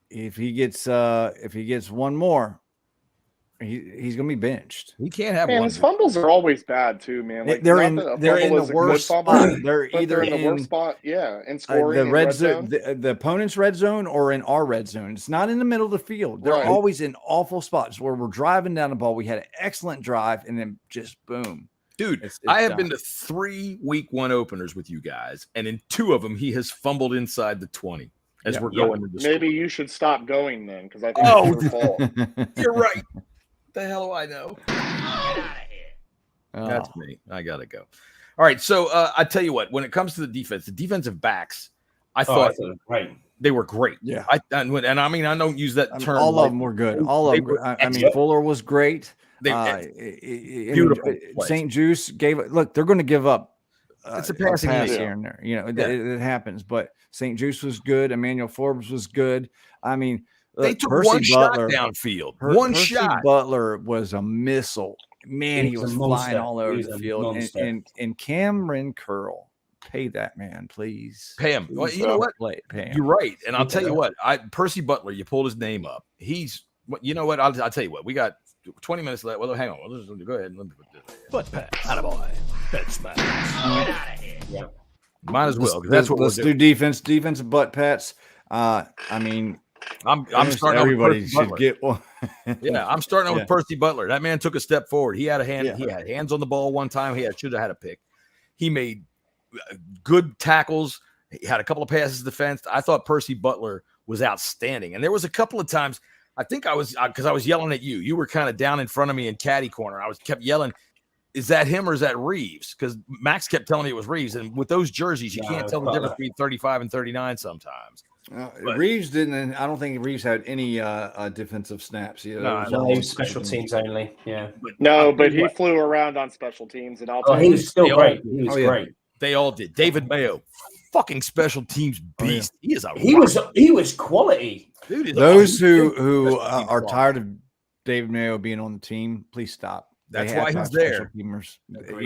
if he gets one more, he's gonna be benched. He can't have Man, one. his fumbles are always bad too, man. Like, they're in the worst spot. They're either in the worst spot, in scoring the red zone, the opponent's red zone, or in our red zone. It's not in the middle of the field. They're always in awful spots where we're driving down the ball. We had an excellent drive, and then just boom. Dude, I have been to 3 week 1 openers with you guys, and in 2 of them, he has fumbled inside the 20 as we're going into maybe you should stop going then, because I think it's your fault. You're right. The hell do I know? That's me. I gotta go. All right. So I tell you what, when it comes to the defense, the defensive backs, I thought they were great. Yeah. And I mean, I don't use that term. All of them were good. All of them. I mean, Fuller was great. Beautiful. St. Juice look, they're going to give up. It's a pass here and there. You know, it happens. But St. Juice was good. Emmanuel Forbes was good. I mean, they took Percy one Butler, shot downfield. Percy Butler was a missile. Man, he was flying all over the field. And Cameron Curl, pay that man, please. Pay him. Well, you know what? Pay him. You're right. And I'll tell you what. Percy Butler, you pulled his name up. You know what? I'll tell you what. We got 20 minutes left. Well, hang on. Let's go ahead and let me put this. Butt pass. Attaboy. Head smash. Yeah. Might as well. That's what let's do defense. Defensive butt pats. I mean, I'm starting. Everybody should get one. Yeah, I'm starting with Percy Butler. That man took a step forward. He had a hand. He had hands on the ball one time. Should have had a pick. He made good tackles. He had a couple of passes defense. I thought Percy Butler was outstanding. And there was a couple of times. I think I was because I was yelling at you. You were kind of down in front of me in caddy corner. I kept yelling, "Is that him or is that Reeves?" Because Max kept telling me it was Reeves. And with those jerseys, you can't tell the difference between 35 and 39 sometimes. Reeves didn't. I don't think Reeves had any defensive snaps. No, he was special teams only. Yeah. But he flew around on special teams, and he was still great. He was great. They all did. David Mayo, fucking special teams beast. He is he was quality. Dude, those who are tired of David Mayo being on the team, please stop. That's why he's there. You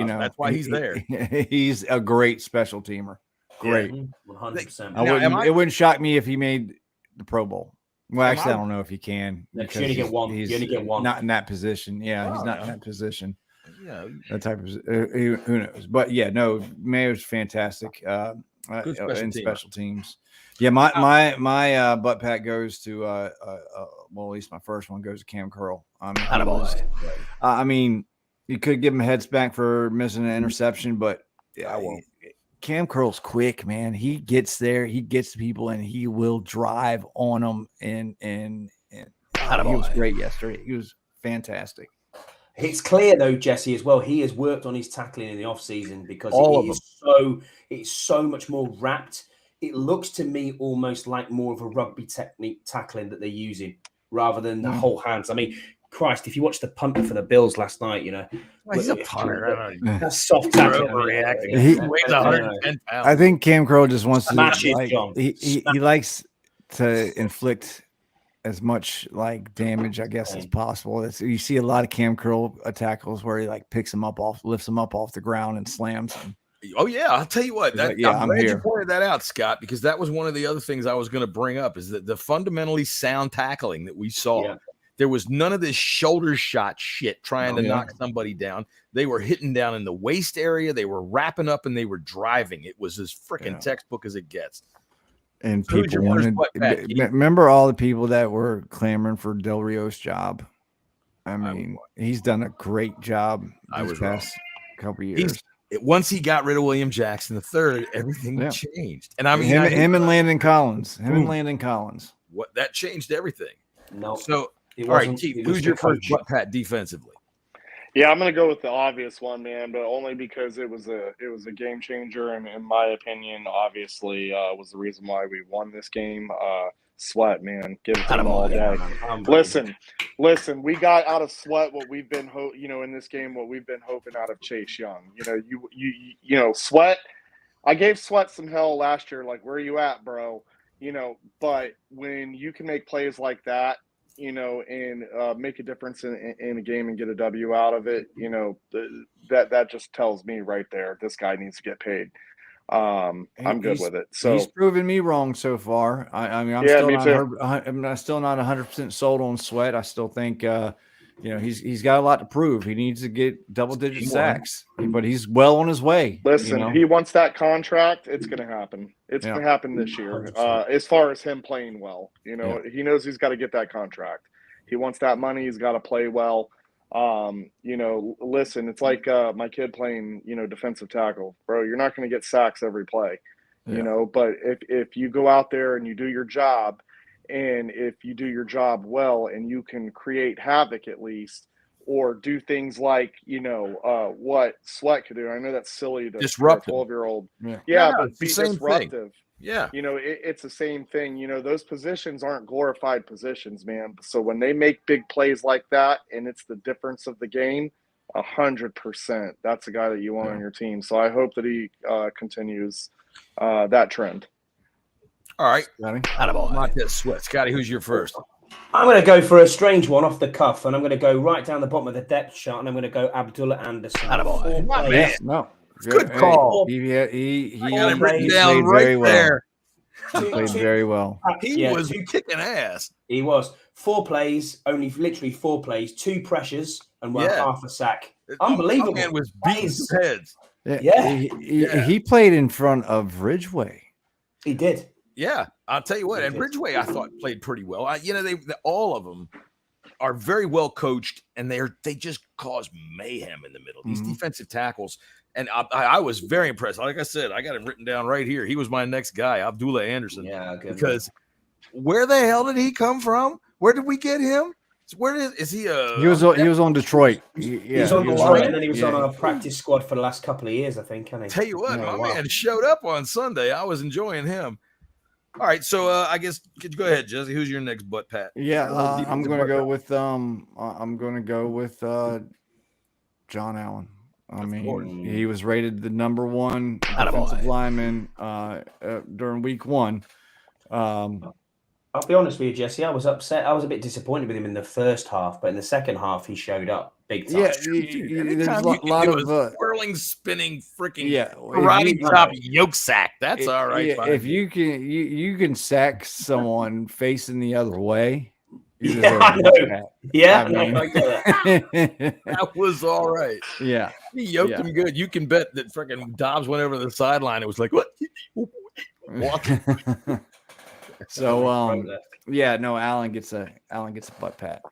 know, that's why he's there. He's a great special teamer. Great. 100%. It wouldn't shock me if he made the Pro Bowl. Well, actually, I don't know if he can. You only get one. You only get one. Not in that position. Yeah, he's not in that position. Yeah, that type of who knows? But yeah, no, Mayo's fantastic in special teams. Yeah, my butt pat goes to well, at least my first one goes to Cam Curl. I mean, you could give him heads back for missing an interception, but I won't. Cam Curl's quick, man. He gets there, he gets to people, and he will drive on them. And he was great yesterday. He was fantastic. It's clear though, Jesse, as well. He has worked on his tackling in the off season because it's so much more wrapped. It looks to me almost like more of a rugby technique tackling that they're using rather than the whole hands. I mean, Christ, if you watched the punter for the Bills last night, you know, he's a punter. That's soft tackling. He weighs 110 pounds. I think Cam Curl just wants to he likes to inflict as much like damage, I guess, as possible. You see a lot of Cam Curl tackles where he like picks him up lifts him up off the ground and slams him. Oh yeah, I'll tell you what. I'm glad you pointed that out, Scott, because that was one of the other things I was going to bring up is that the fundamentally sound tackling that we saw. Yeah. There was none of this shoulder shot shit trying to knock somebody down. They were hitting down in the waist area. They were wrapping up and they were driving. It was as freaking textbook as it gets. And people wanted. Remember all the people that were clamoring for Del Rio's job. I mean, he's done a great job these past couple of years. Once he got rid of William Jackson III, everything changed. And I mean, him and Landon Collins. What that changed everything. No. So, all right, Keith, who's your first butt pat defensively? Yeah, I'm going to go with the obvious one, man, but only because it was a game changer, and in my opinion, obviously, was the reason why we won this game. Sweat, man, give it to them all day. Yeah, Listen, we got out of Sweat what we've been in this game, what we've been hoping out of Chase Young. You know, Sweat. I gave Sweat some hell last year, like, where are you at, bro? But when you can make plays like that, and make a difference in a game and get a W out of it, that just tells me right there, this guy needs to get paid. I'm good with it. So he's proven me wrong so far. I'm still not 100% sold on Sweat. I still think he's got a lot to prove. He needs to get double-digit sacks, but he's well on his way. Listen, he wants that contract. It's going to happen. It's going to happen this year. As far as him playing well, he knows he's got to get that contract. He wants that money. He's got to play well. Listen, it's like my kid playing, defensive tackle, bro. You're not going to get sacks every play, but if you go out there and you do your job, and if you do your job well and you can create havoc at least, or do things like, what Sweat could do. I know that's silly to disrupt a 12-year-old. Yeah, but be disruptive. Thing. Yeah. It's the same thing. Those positions aren't glorified positions, man. So when they make big plays like that and it's the difference of the game, 100%, that's a guy that you want on your team. So I hope that he continues that trend. All right. Not that Sweat. Scotty, who's your first? I'm going to go for a strange one off the cuff, and I'm going to go right down the bottom of the depth chart, and I'm going to go Abdullah Anderson. No. Good call. He got him written down right there. He played very well. He was kicking ass. He was. 4 plays, literally 4 plays, 2 pressures, and half a sack. Unbelievable. Man was beating his heads. He played in front of Ridgeway. He did. Yeah, I'll tell you what. And Ridgeway, I thought, played pretty well. All of them are very well coached, and they just cause mayhem in the middle. These defensive tackles, and I was very impressed. Like I said, I got him written down right here. He was my next guy, Abdullah Anderson. Yeah, because where the hell did he come from? Where did we get him? Where is he? He was on Detroit. He was on Detroit, and then he was on our practice squad for the last couple of years, I think. Tell you what, my man showed up on Sunday. I was enjoying him. All right, so I guess go ahead, Jesse. Who's your next butt pat? Yeah, I'm going to go with John Allen. I mean, he was rated the number 1 defensive lineman during week 1. I'll be honest with you, Jesse. I was upset. I was a bit disappointed with him in the first half, but in the second half, he showed up big time. Yeah, there's a lot of swirling, spinning, freaking karate chop yoke sack. That's all right. If you can sack someone facing the other way. I know. I get it. That was all right. Yeah, he yoked him good. You can bet that freaking Dobbs went over to the sideline. It was like what? So Allen gets a butt pat.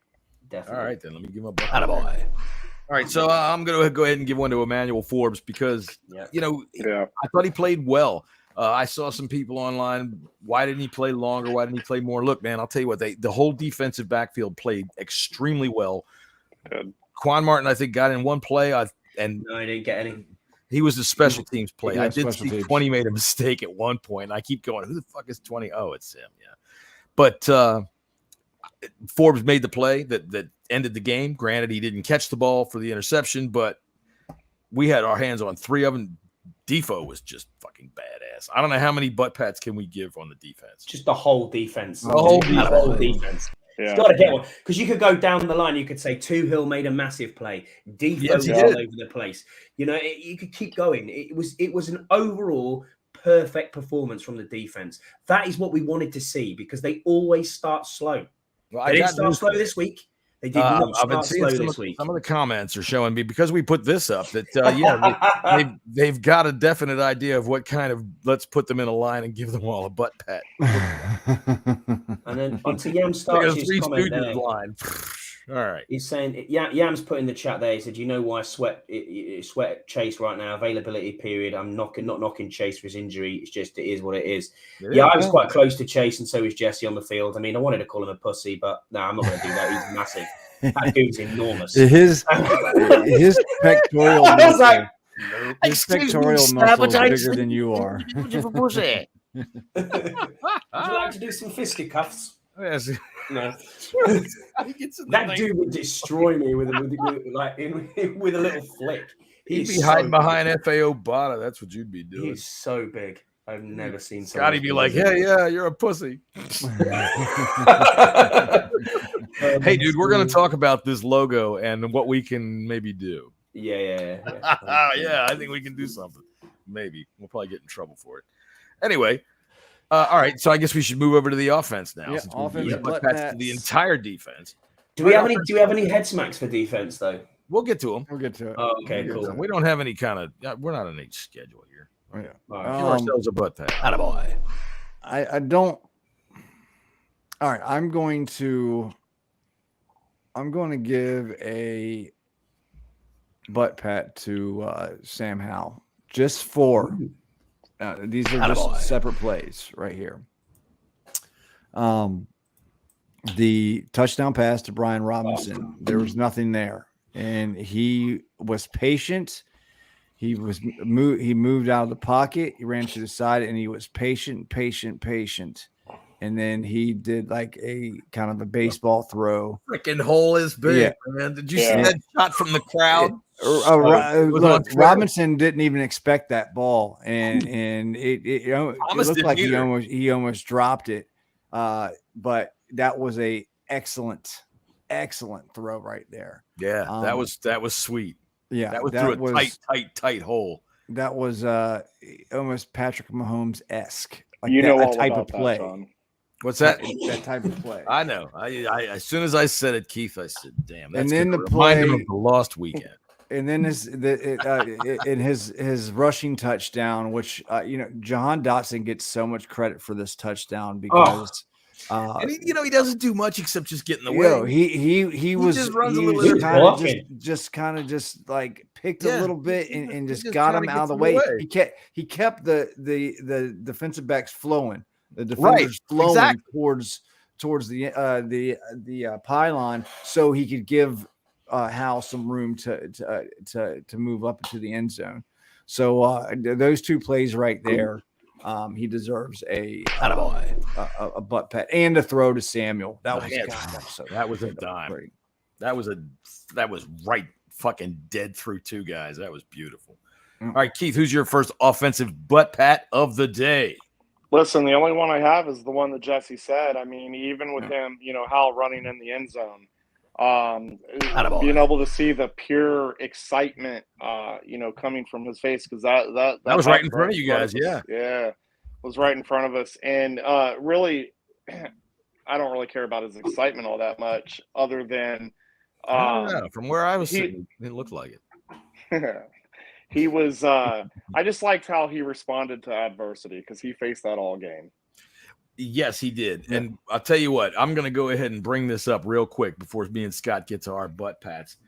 Definitely. All right, then let me give him a butt pat. All right, so I'm gonna go ahead and give one to Emmanuel Forbes because I thought he played well. I saw some people online. Why didn't he play longer? Why didn't he play more? Look, man, I'll tell you what. The whole defensive backfield played extremely well. Good. Quan Martin, I think, got in one play. No, he didn't get any. He was a special teams play. Yeah, I did see 20 made a mistake at one point. And I keep going, who the fuck is 20? Oh, it's him. Yeah. But Forbes made the play that ended the game. Granted, he didn't catch the ball for the interception, but we had our hands on 3 of them. Defo was just fucking badass. I don't know how many butt pats can we give on the defense. Just the whole defense. The whole defense. It's got to get one because you could go down the line. You could say Hill made a massive play. Defo was all over the place. You could keep going. It was an overall perfect performance from the defense. That is what we wanted to see because they always start slow. Well, they didn't start slow this week. They did not start slow this week. Some of the comments are showing me because we put this up that they've got a definite idea of what kind of let's put them in a line and give them all a butt pat. And then onto Yam Starch's comment there. Line. All right. He's saying Yam's put in the chat there. He said, "You know why Sweat Chase right now? Availability period. I'm not knocking Chase for his injury. It's just it is what it is." Yeah, I was quite close to Chase, and so was Jesse on the field. I mean, I wanted to call him a pussy, but no, I'm not going to do that. He's massive. That dude's enormous. His pectoral muscle. His pectoral muscle is bigger than you are. Would you like to do some fisticuffs? Yes. No. He gets in the That thing. dude would destroy me with a little flick. He'd be hiding behind FAO Bada. That's what you'd be doing. He's so big. I've never seen Scotty be like, "Hey, yeah, you're a pussy." Hey, dude, we're gonna talk about this logo and what we can maybe do. Yeah. Yeah, I think we can do something. Maybe we'll probably get in trouble for it. Anyway, all right. So I guess we should move over to the offense now. Yeah, Since we offense, beat butt Pats to pats. the entire defense. Do we have any head smacks for defense though? We'll get to them. We'll get to it. Oh, okay, We'll get cool. to it. We don't have any kind of. We're not on a schedule here. Oh, yeah. All right. Give ourselves a butt pat. Attaboy. I don't. All right, I'm going to give a butt pat to Sam Howell just for these are just separate plays right here. The touchdown pass to Brian Robinson, there was nothing there, and he was patient. He moved out of the pocket. He ran to the side, and he was patient. And then he did like a kind of a baseball throw. Freaking hole is big, man. Did you see that shot from the crowd? Look, Robinson didn't even expect that ball, and it looked like he almost dropped it. But that was a excellent throw right there. Yeah, that was sweet. Yeah, that was through a tight hole. That was almost Patrick Mahomes-esque. Like You know that all type about of play. that, John. What's that? That type of play. I know. I as soon as I said it, Keith, I said, "Damn." That's And then gonna the remind him play- of the lost weekend. And then in his rushing touchdown, which Jahan Dotson gets so much credit for this touchdown because And he doesn't do much except just get in the way. He was just runs a he little was bit. kind of just like picked Yeah. a little bit and just just got kinda him out of the gets in way. the way. He kept the defensive backs flowing, the defenders flowing exactly. towards the pylon, so he could give Hal some room to move up into the end zone. So those two plays right there. He deserves a butt pat and a throw to Samuel. That was a dime. Great. That was right fucking dead through two guys. That was beautiful. All right, Keith, who's your first offensive butt pat of the day? Listen, the only one I have is the one that Jesse said. I mean, even with him, Hal running in the end zone, being able to see the pure excitement, coming from his face, because that was right in front of you guys. Yeah, was right in front of us, and really, I don't really care about his excitement all that much, other than I don't know. From where I was sitting, it looked like it. He was. I just liked how he responded to adversity, because he faced that all game. Yes, he did. Yeah. And I'll tell you what, I'm going to go ahead and bring this up real quick before me and Scott get to our butt pats.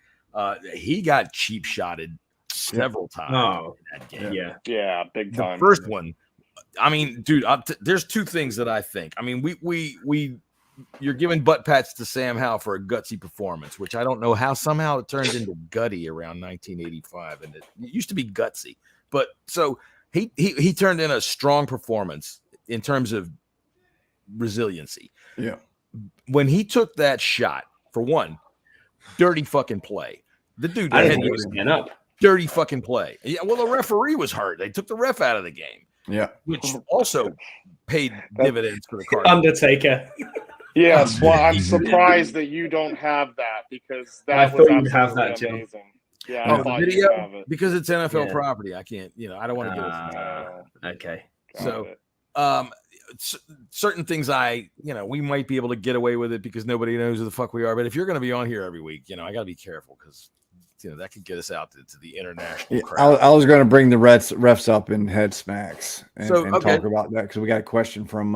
He got cheap shotted several times in that game. Yeah, big time. The first one, I mean, dude, there's two things that I think. I mean, you're giving butt pats to Sam Howell for a gutsy performance, which I don't know how somehow it turned into gutty around 1985, and it used to be gutsy. But so he turned in a strong performance in terms of resiliency. Yeah. When he took that shot, for one, dirty fucking play. The dude I didn't think he was getting up. Dirty fucking play. Yeah, well, the referee was hurt. They took the ref out of the game. Yeah. Which also paid dividends for the Cardinals. Undertaker. Yes, well, I'm surprised that you don't have that, because that I was thought you'd have that, amazing. Yeah, I the thought video, you'd have it. because it's NFL property. I can't, I don't want to get it. Okay. So, certain things we might be able to get away with it because nobody knows who the fuck we are. But if you're going to be on here every week, I got to be careful, because that could get us out to the international crowd. I was going to bring the refs up in head smacks and talk about that, because we got a question from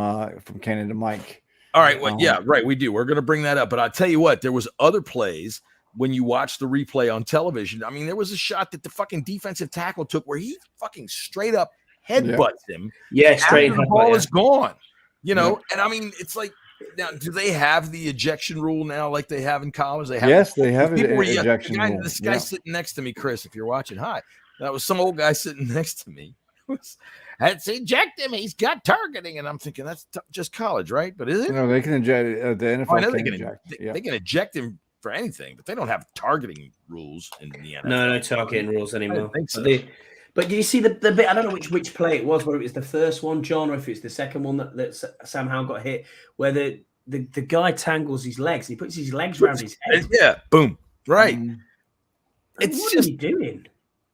Canada Mike. All right. Well, yeah, right. We do. We're going to bring that up. But I'll tell you what, there was other plays when you watch the replay on television. I mean, there was a shot that the fucking defensive tackle took where he fucking straight up headbutts him. Yeah, straight the ball is gone. And I mean, it's like, now, do they have the ejection rule now like they have in college? They have. Yes, they have an ejection rule. This guy sitting next to me, Chris, if you're watching, hi. That was some old guy sitting next to me. Let's eject him. He's got targeting. And I'm thinking that's just college, right? But is it? No, they can eject the NFL. I know can eject. They can eject him for anything, but they don't have targeting rules in the NFL. No targeting rules anymore. So. But you see the bit? I don't know which play it was, whether it was the first one, John, or if it's the second one that somehow got hit, where the guy tangles his legs. He puts his legs around his head. Yeah, boom. Right. What are you doing?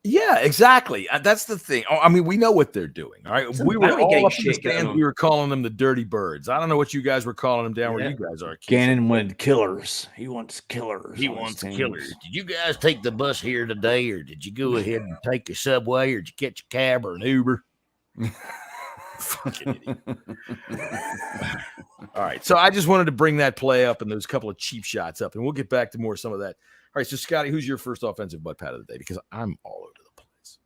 Yeah, exactly. That's the thing. I mean, we know what they're doing. All right. We were all up in the stands. We were calling them the dirty birds. I don't know what you guys were calling them down where you guys are. Gannon wanted killers. He wants killers. He wants killers. Did you guys take the bus here today, or did you go ahead and take a subway, or did you catch a cab or an Uber? Fucking idiot. All right. So I just wanted to bring that play up and those couple of cheap shots up, and we'll get back to more some of that. All right, so Scotty, who's your first offensive butt pat of the day? Because I'm all over the place.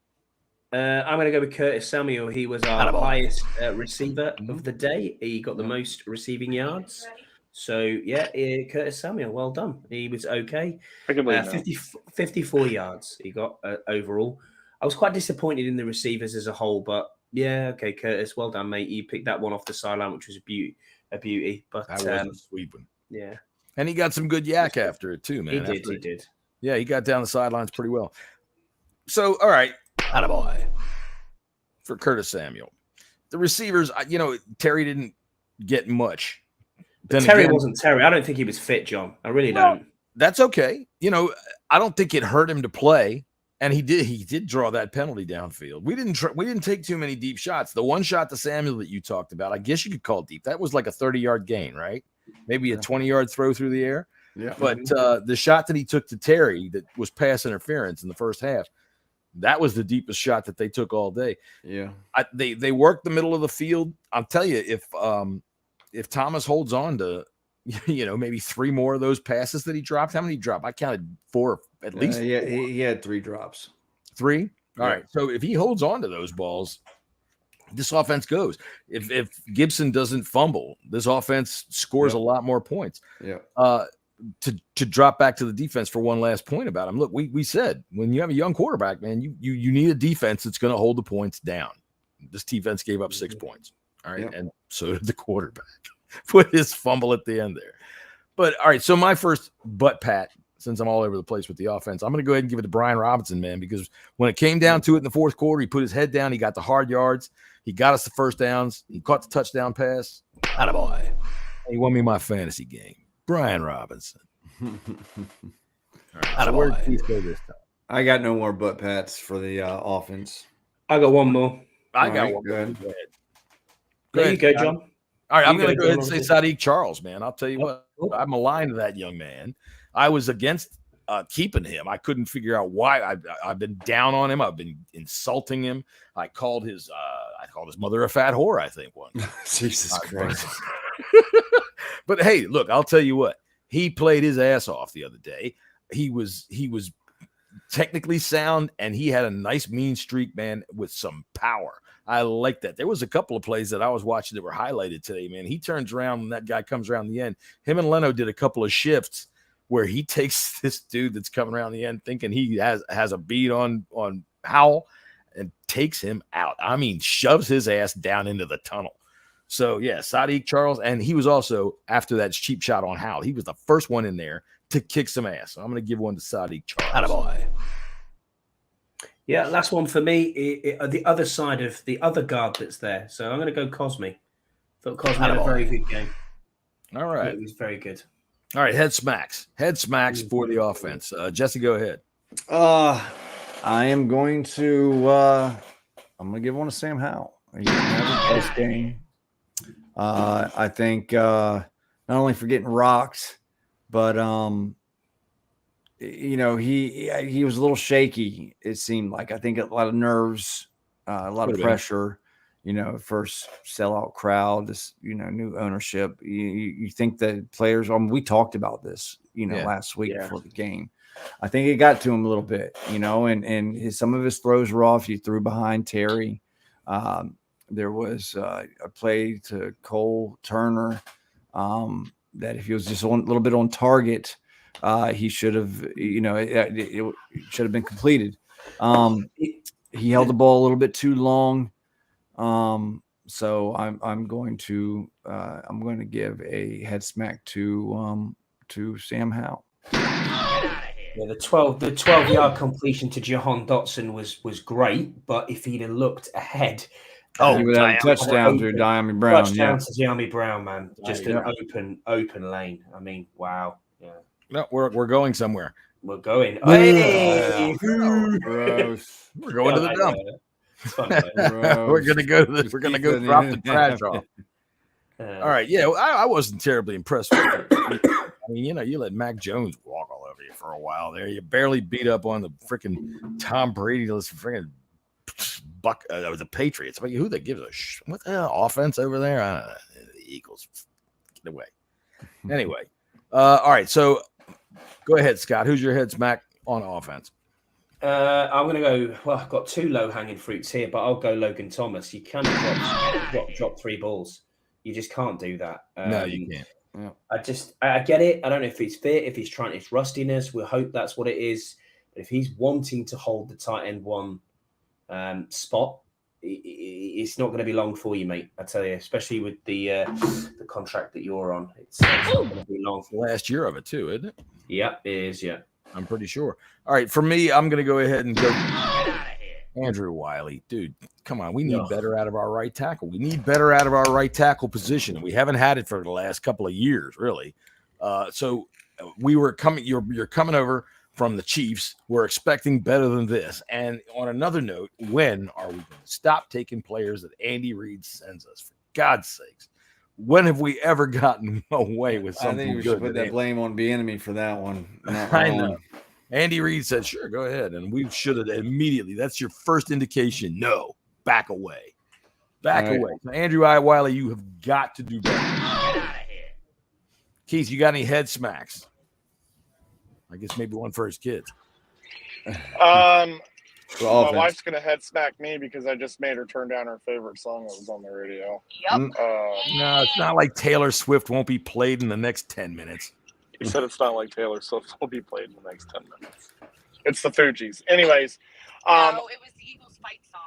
I'm going to go with Curtis Samuel. He was our highest receiver of the day. He got the most receiving yards. So, yeah, Curtis Samuel, well done. He was okay. 54 yards he got overall. I was quite disappointed in the receivers as a whole, but yeah, okay, Curtis, well done, mate. You picked that one off the sideline, which was a beauty. But that wasn't a sweep one. Yeah. And he got some good yak after it too, man. He did. Yeah, he got down the sidelines pretty well. So, all right. Attaboy. For Curtis Samuel. The receivers, Terry didn't get much. Then Terry wasn't Terry. I don't think he was fit, John. I really don't. That's okay. I don't think it hurt him to play. And he did draw that penalty downfield. We didn't take too many deep shots. The one shot to Samuel that you talked about, I guess you could call deep. That was like a 30-yard gain, right? Maybe a 20-yard throw through the air. Yeah. But the shot that he took to Terry that was pass interference in the first half, that was the deepest shot that they took all day. Yeah. They worked the middle of the field. I'll tell you, if Thomas holds on to maybe 3 more of those passes that he dropped. How many he dropped? I counted 4 at least. Yeah, he had 3 drops. 3? All right. So if he holds on to those balls, this offense goes. If Gibson doesn't fumble, this offense scores a lot more points. Yeah. To drop back to the defense for one last point about him. Look, we said when you have a young quarterback, man, you need a defense that's going to hold the points down. This defense gave up 6 points. All right. And so did the quarterback with his fumble at the end there. But all right, so my first butt pat, since I'm all over the place with the offense, I'm going to go ahead and give it to Brian Robinson, man, because when it came down to it in the fourth quarter, he put his head down. He got the hard yards. He got us the first downs. He caught the touchdown pass. Attaboy. He won me my fantasy game. Brian Robinson. All right, so where did Keith go this time? I got no more butt pats for the offense. I got one more. I got one. Go ahead. There you go, John. All right, I'm going to go ahead and say Sadiq Charles, man. I'll tell you what, I'm aligned to that young man. I was against keeping him. I couldn't figure out why. I've been down on him. I've been insulting him. I called his mother a fat whore, I think, one. Jesus Christ. But hey, look, I'll tell you what. He played his ass off the other day. He was technically sound, and he had a nice mean streak, man, with some power. I like that. There was a couple of plays that I was watching that were highlighted today, man. He turns around and that guy comes around the end. Him and Leno did a couple of shifts where he takes this dude that's coming around the end thinking he has a beat on Howell and takes him out. I mean, shoves his ass down into the tunnel. So, yeah, Sadiq Charles, and he was also, after that cheap shot on Howell, he was the first one in there to kick some ass. So I'm going to give one to Sadiq Charles. Attaboy. Yeah, last one for me. The other side of the other guard that's there. So I'm going to go Cosme. Thought Cosme had a very good game. All right. It was very good. All right, head smacks for the offense. Jesse, go ahead. I am going to give one to Sam Howell. He had a close game. I think not only for getting rocked, but he was a little shaky. It seemed like, I think a lot of nerves, a lot of pressure. First sellout crowd, this new ownership. You think that players? We talked about this, last week before the game. I think it got to him a little bit, and some of his throws were off. He threw behind Terry. There was a play to Cole Turner that if he was just a little bit on target, he should have, it should have been completed. He held the ball a little bit too long. So I'm going to give a head smack to Sam Howell. Yeah, the 12-yard completion to Jahan Dotson was great, but if he'd have looked ahead, he would have a touchdown to Diami Brown. Touchdown to Diami Brown, man. Just an open lane. I mean, wow. Yeah. No, we're going somewhere. We're going. Hey! Gross. We're going to the dump. It's fun, we're gonna go drop the trash off. All right, yeah, I wasn't terribly impressed with it. I mean, you let Mac Jones walk all over you for a while there. You barely beat up on the freaking Tom Brady-less freaking the Patriots. I mean, who that gives a what the hell offense over there? I don't know. The Eagles. Get away. Anyway, all right. So go ahead, Scott. Who's your head smack on offense? I'm going to go. Well, I've got two low-hanging fruits here, but I'll go Logan Thomas. You cannot drop 3 balls. You just can't do that. No, you can't. Yeah. I get it. I don't know if he's fit, if he's trying his rustiness. We'll hope that's what it is. But if he's wanting to hold the tight end 1 spot, it's not going to be long for you, mate. I tell you, especially with the contract that you're on. It's not going to be long. Last year of it too, isn't it? Yeah, it is. Yeah, I'm pretty sure. All right, for me, I'm going to go ahead and go Andrew Wiley. Dude, come on. We need better out of our right tackle. We need better out of our right tackle position. We haven't had it for the last couple of years, really. So we were coming. You're coming over from the Chiefs. We're expecting better than this. And on another note, when are we going to stop taking players that Andy Reid sends us? For God's sakes. When have we ever gotten away with something? I think we should put that blame on Bieniemy for that one. I know. Andy Reid said, sure, go ahead. And we should have immediately. That's your first indication. No, back away. Back away. So Andrew Wiley, you have got to do better. Keith, you got any head smacks? I guess maybe one for his kids. My wife's going to head smack me because I just made her turn down her favorite song that was on the radio. Yep. No, it's not like Taylor Swift won't be played in the next 10 minutes. You said it's not like Taylor Swift will be played in the next 10 minutes. It's the Fugees. Anyways. No, it was the Eagles fight song.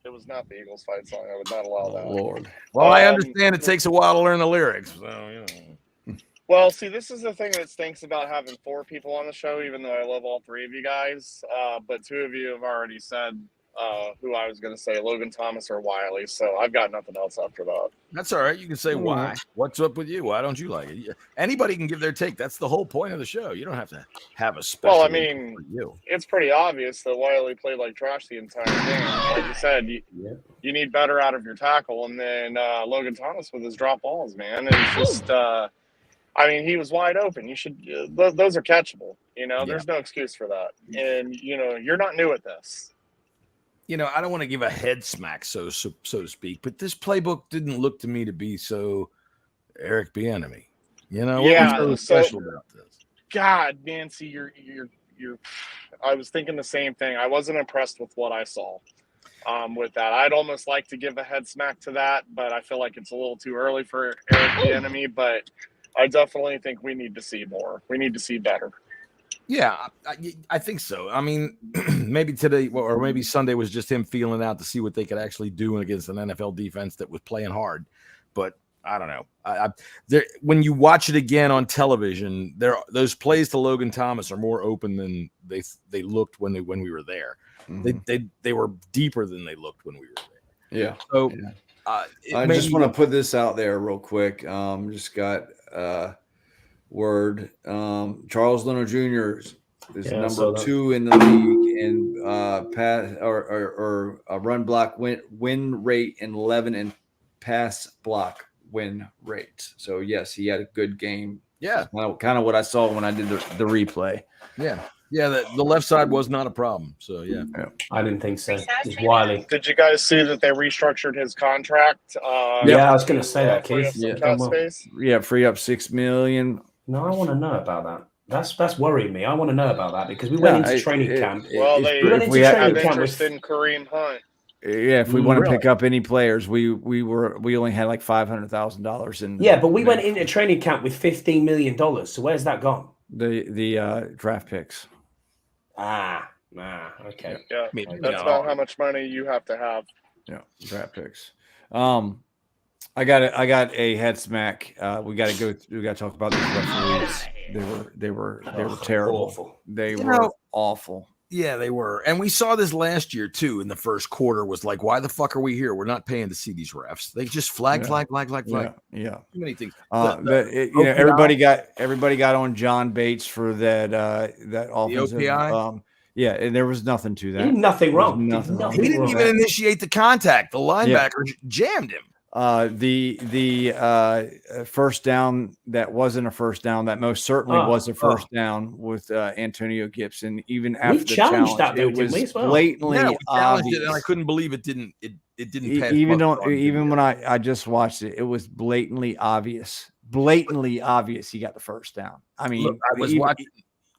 It was not the Eagles fight song. I would not allow that. Lord. Well, I understand it takes a while to learn the lyrics. So, Well, see, this is the thing that stinks about having 4 people on the show, even though I love all 3 of you guys. But 2 of you have already said who I was going to say, Logan Thomas or Wiley. So I've got nothing else after that. That's all right. You can say why. What's up with you? Why don't you like it? Anybody can give their take. That's the whole point of the show. You don't have to have a special. Well, I mean, it's pretty obvious that Wiley played like trash the entire game. Like you said, you need better out of your tackle. And then Logan Thomas with his drop balls, man. It's just, I mean, he was wide open. You should, those are catchable. There's no excuse for that. And, you're not new at this. I don't want to give a head smack, so to speak, but this playbook didn't look to me to be so Eric Bieniemy. What was so special about this? God, Nancy, you're. I was thinking the same thing. I wasn't impressed with what I saw. With that, I'd almost like to give a head smack to that, but I feel like it's a little too early for Eric Bieniemy. But I definitely think we need to see more. We need to see better. Yeah, I think so. I mean, maybe today or maybe Sunday was just him feeling out to see what they could actually do against an NFL defense that was playing hard. But I don't know. When you watch it again on television, those plays to Logan Thomas are more open than they looked when we were there. Mm-hmm. They were deeper than they looked when we were there. Yeah. So I just want to put this out there real quick. Just got word. Charles Leno Jr. is number 2 in the league in pass or run block win rate and 11 in pass block win rate. So yes, he had a good game. Yeah, kind of what I saw when I did the replay. Yeah. The left side was not a problem. So yeah. I didn't think so. It's Wiley. Did you guys see that they restructured his contract? I was going to say that, Keith. Free up $6 million. No, I want to know about that. That's worrying me. I want to know about that because we went into training camp. They have interest in Kareem Hunt. Yeah, if we want to pick up any players, we only had like $500,000 in. Yeah, but we went into training camp with $15 million. So where's that gone? The draft picks. Okay. Yeah, that's about how much money you have to have. Yeah, draft picks. I got a head smack. We got to talk about these referees. They were terrible. Awful. They were awful. Yeah, they were. And we saw this last year too. In the first quarter was like, why the fuck are we here? We're not paying to see these refs. They just flag. Yeah. Too many things. Everybody got on John Bates for that offensive. OPI? Yeah, and there was nothing to that. He did nothing wrong. He didn't even initiate the contact. The linebacker jammed him. The first down that wasn't a first down, that most certainly was a first down with Antonio Gibson. Even after the challenge, it was blatantly obvious. It, and I couldn't believe it didn't pass. Even when I just watched it, it was blatantly obvious. Blatantly obvious. He got the first down. I mean, look, I was watching.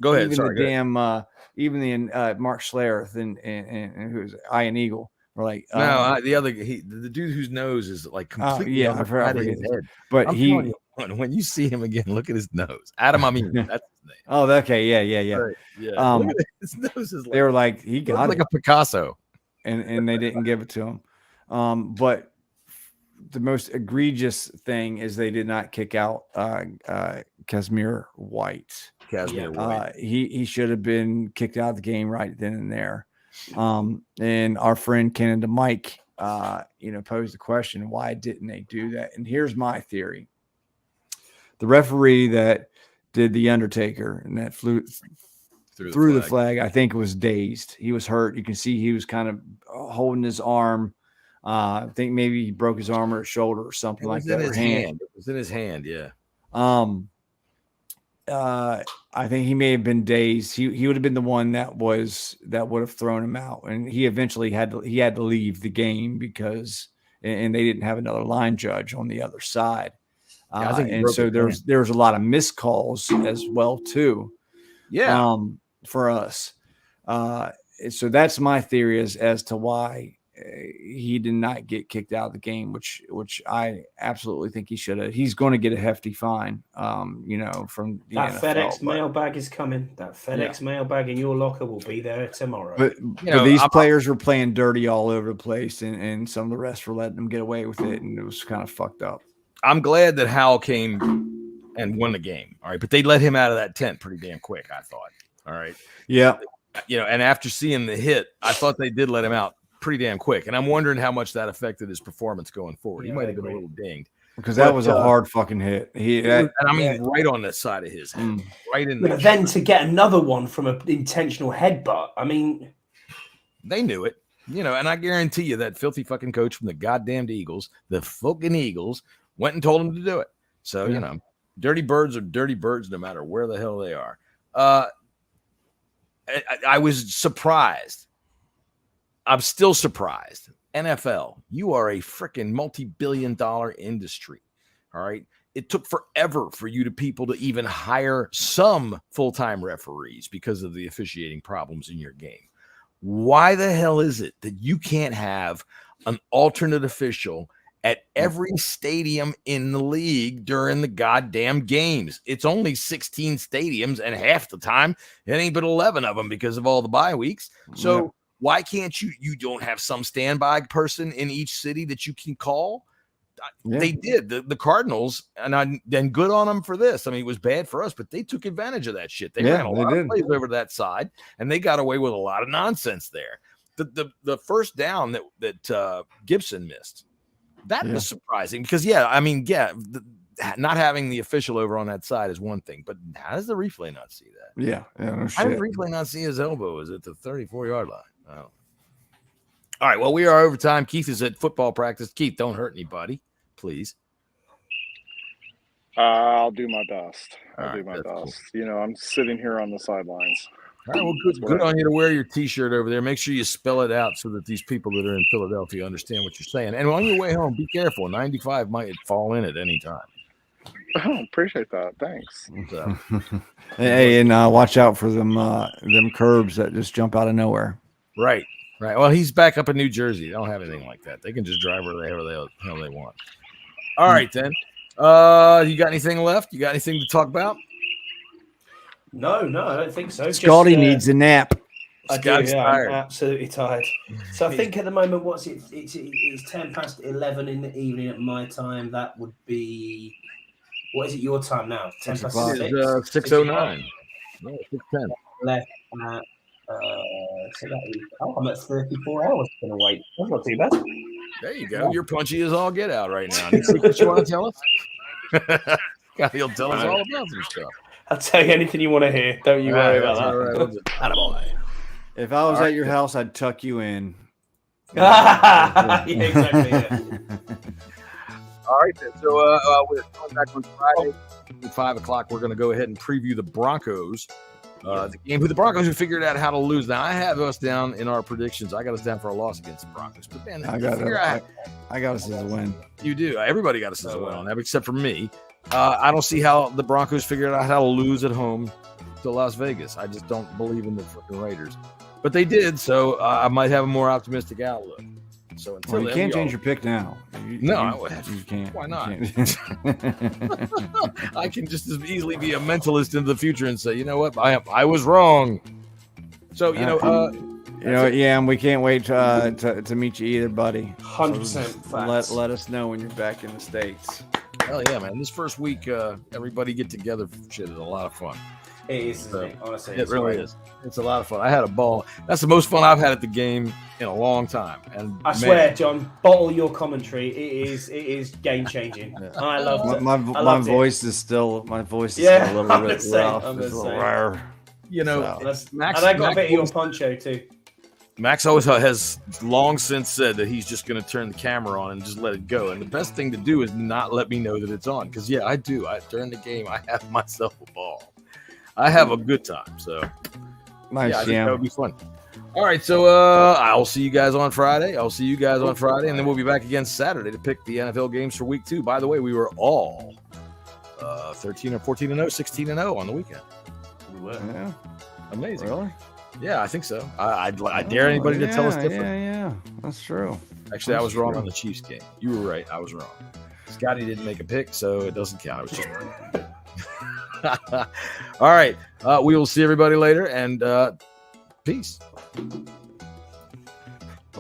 Go ahead. Even Sorry. Even the Mark Schlereth and who's Iron Eagle. Or like the dude whose nose is like completely I forgot his head. But when you see him again, look at his nose. Adam, that's his name. Oh, okay, yeah. Right. Yeah. Look at his nose is like, they were like he got like a Picasso, and they didn't give it to him. But the most egregious thing is they did not kick out Casimir White. He should have been kicked out of the game right then and there. And our friend Canada Mike posed the question, why didn't they do that? And here's my theory. The referee that did the Undertaker and that flew through the flag, I think was dazed. He was hurt. You can see he was kind of holding his arm. I think maybe he broke his arm or his shoulder or something like that. It was in his hand. Yeah. I think he may have been dazed. He would have been the one that would have thrown him out, and he eventually had to leave the game because they didn't have another line judge on the other side. And so there was a lot of missed calls as well too. Yeah. For us. So that's my theory as to why he did not get kicked out of the game, which I absolutely think he should have. He's going to get a hefty fine, from the that NFL, FedEx mailbag is coming. That FedEx mailbag in your locker will be there tomorrow. But these players were playing dirty all over the place, and some of the rest were letting them get away with it, and it was kind of fucked up. I'm glad that Howell came and won the game. All right, but they let him out of that tent pretty damn quick, I thought. All right. Yeah. And after seeing the hit, I thought they did let him out pretty damn quick. And I'm wondering how much that affected his performance going forward. He might have been a little dinged. Because that was a hard fucking hit. Right on the side of his head. Right in there. But then to get another one from an intentional headbutt, I mean. They knew it. And I guarantee you that filthy fucking coach from the goddamn Eagles, the fucking Eagles, went and told him to do it. So, dirty birds are dirty birds no matter where the hell they are. I was surprised. I'm still surprised. NFL, you are a freaking multi-billion-dollar industry. All right. It took forever for you people to even hire some full-time referees because of the officiating problems in your game. Why the hell is it that you can't have an alternate official at every stadium in the league during the goddamn games? It's only 16 stadiums, and half the time it ain't but 11 of them because of all the bye weeks. So why can't you don't have some standby person in each city that you can call? They did. The Cardinals, and then good on them for this. I mean, it was bad for us, but they took advantage of that shit. They ran a lot of plays over to that side, and they got away with a lot of nonsense there. The first down that Gibson missed, that was surprising because, not having the official over on that side is one thing, but how does the replay not see that? Yeah. How did the replay not see his elbow? Is it the 34-yard line? Oh. All right. Well, we are over time. Keith is at football practice. Keith, don't hurt anybody, please. I'll do my best. I'll do my best. Cool. I'm sitting here on the sidelines. All right. Well, good on you to wear your T-shirt over there. Make sure you spell it out so that these people that are in Philadelphia understand what you're saying. And on your way home, be careful. 95 might fall in at any time. Oh, appreciate that. Thanks. So. Hey, and watch out for them curbs that just jump out of nowhere. Right. Well, he's back up in New Jersey. They don't have anything like that. They can just drive wherever the hell they want. All right, then. You got anything left? You got anything to talk about? No, I don't think so. Scottie needs a nap. I do, yeah, I'm absolutely tired. So I think at the moment, what's it? It's 10 past 11 in the evening at my time. That would be, what is it your time now? 10 past 6? 6:09. No, 6:10. Left at, so that is, I'm at 34 hours going to wait. That's not too bad. There you go. You're punchy as all get out right now. Any secrets you want to tell us? He'll tell us all about some stuff. I'll tell you anything you want to hear. Don't you worry about that. All right. If I was at your house, I'd tuck you in. Yeah, exactly. Yeah. All right, then. So we're coming back on Friday at 5 o'clock. We're going to go ahead and preview the Broncos. The game with the Broncos who figured out how to lose. Now, I have us down in our predictions. I got us down for a loss against the Broncos. But, man, I got us as a win. You do. Everybody got us as a win on that, except for me. I don't see how the Broncos figured out how to lose at home to Las Vegas. I just don't believe in the freaking Raiders. But they did, so I might have a more optimistic outlook. So until you can't change your pick now. You can't. Why not? I can just as easily be a mentalist into the future and say, you know what, I was wrong. So and we can't wait to meet you either, buddy. 100%. So let us know when you're back in the States. Hell yeah, man! This first week, everybody get together. Shit is a lot of fun. It is, honestly. It really is. It's a lot of fun. I had a ball. That's the most fun I've had at the game in a long time. And I swear, John, bottle your commentary. It is game changing. I love it. My voice is still a little bit rough. You know, Max, and I got a bit of your poncho too. Max always has long since said that he's just going to turn the camera on and just let it go. And the best thing to do is not let me know that it's on. Because, I do. During the game, I have myself a ball. I have a good time. So, nice, I think that would be fun. All right. So, I'll see you guys on Friday. And then we'll be back again Saturday to pick the NFL games for week 2. By the way, we were all 13 or 14 and 0, 16 and 0 on the weekend. We were. Yeah. Amazing. Really? Yeah, I think so. I dare anybody to tell us different. Yeah, that's true. Actually, I was wrong on the Chiefs game. You were right. I was wrong. Scottie didn't make a pick, so it doesn't count. I was just all right. We will see everybody later, and peace.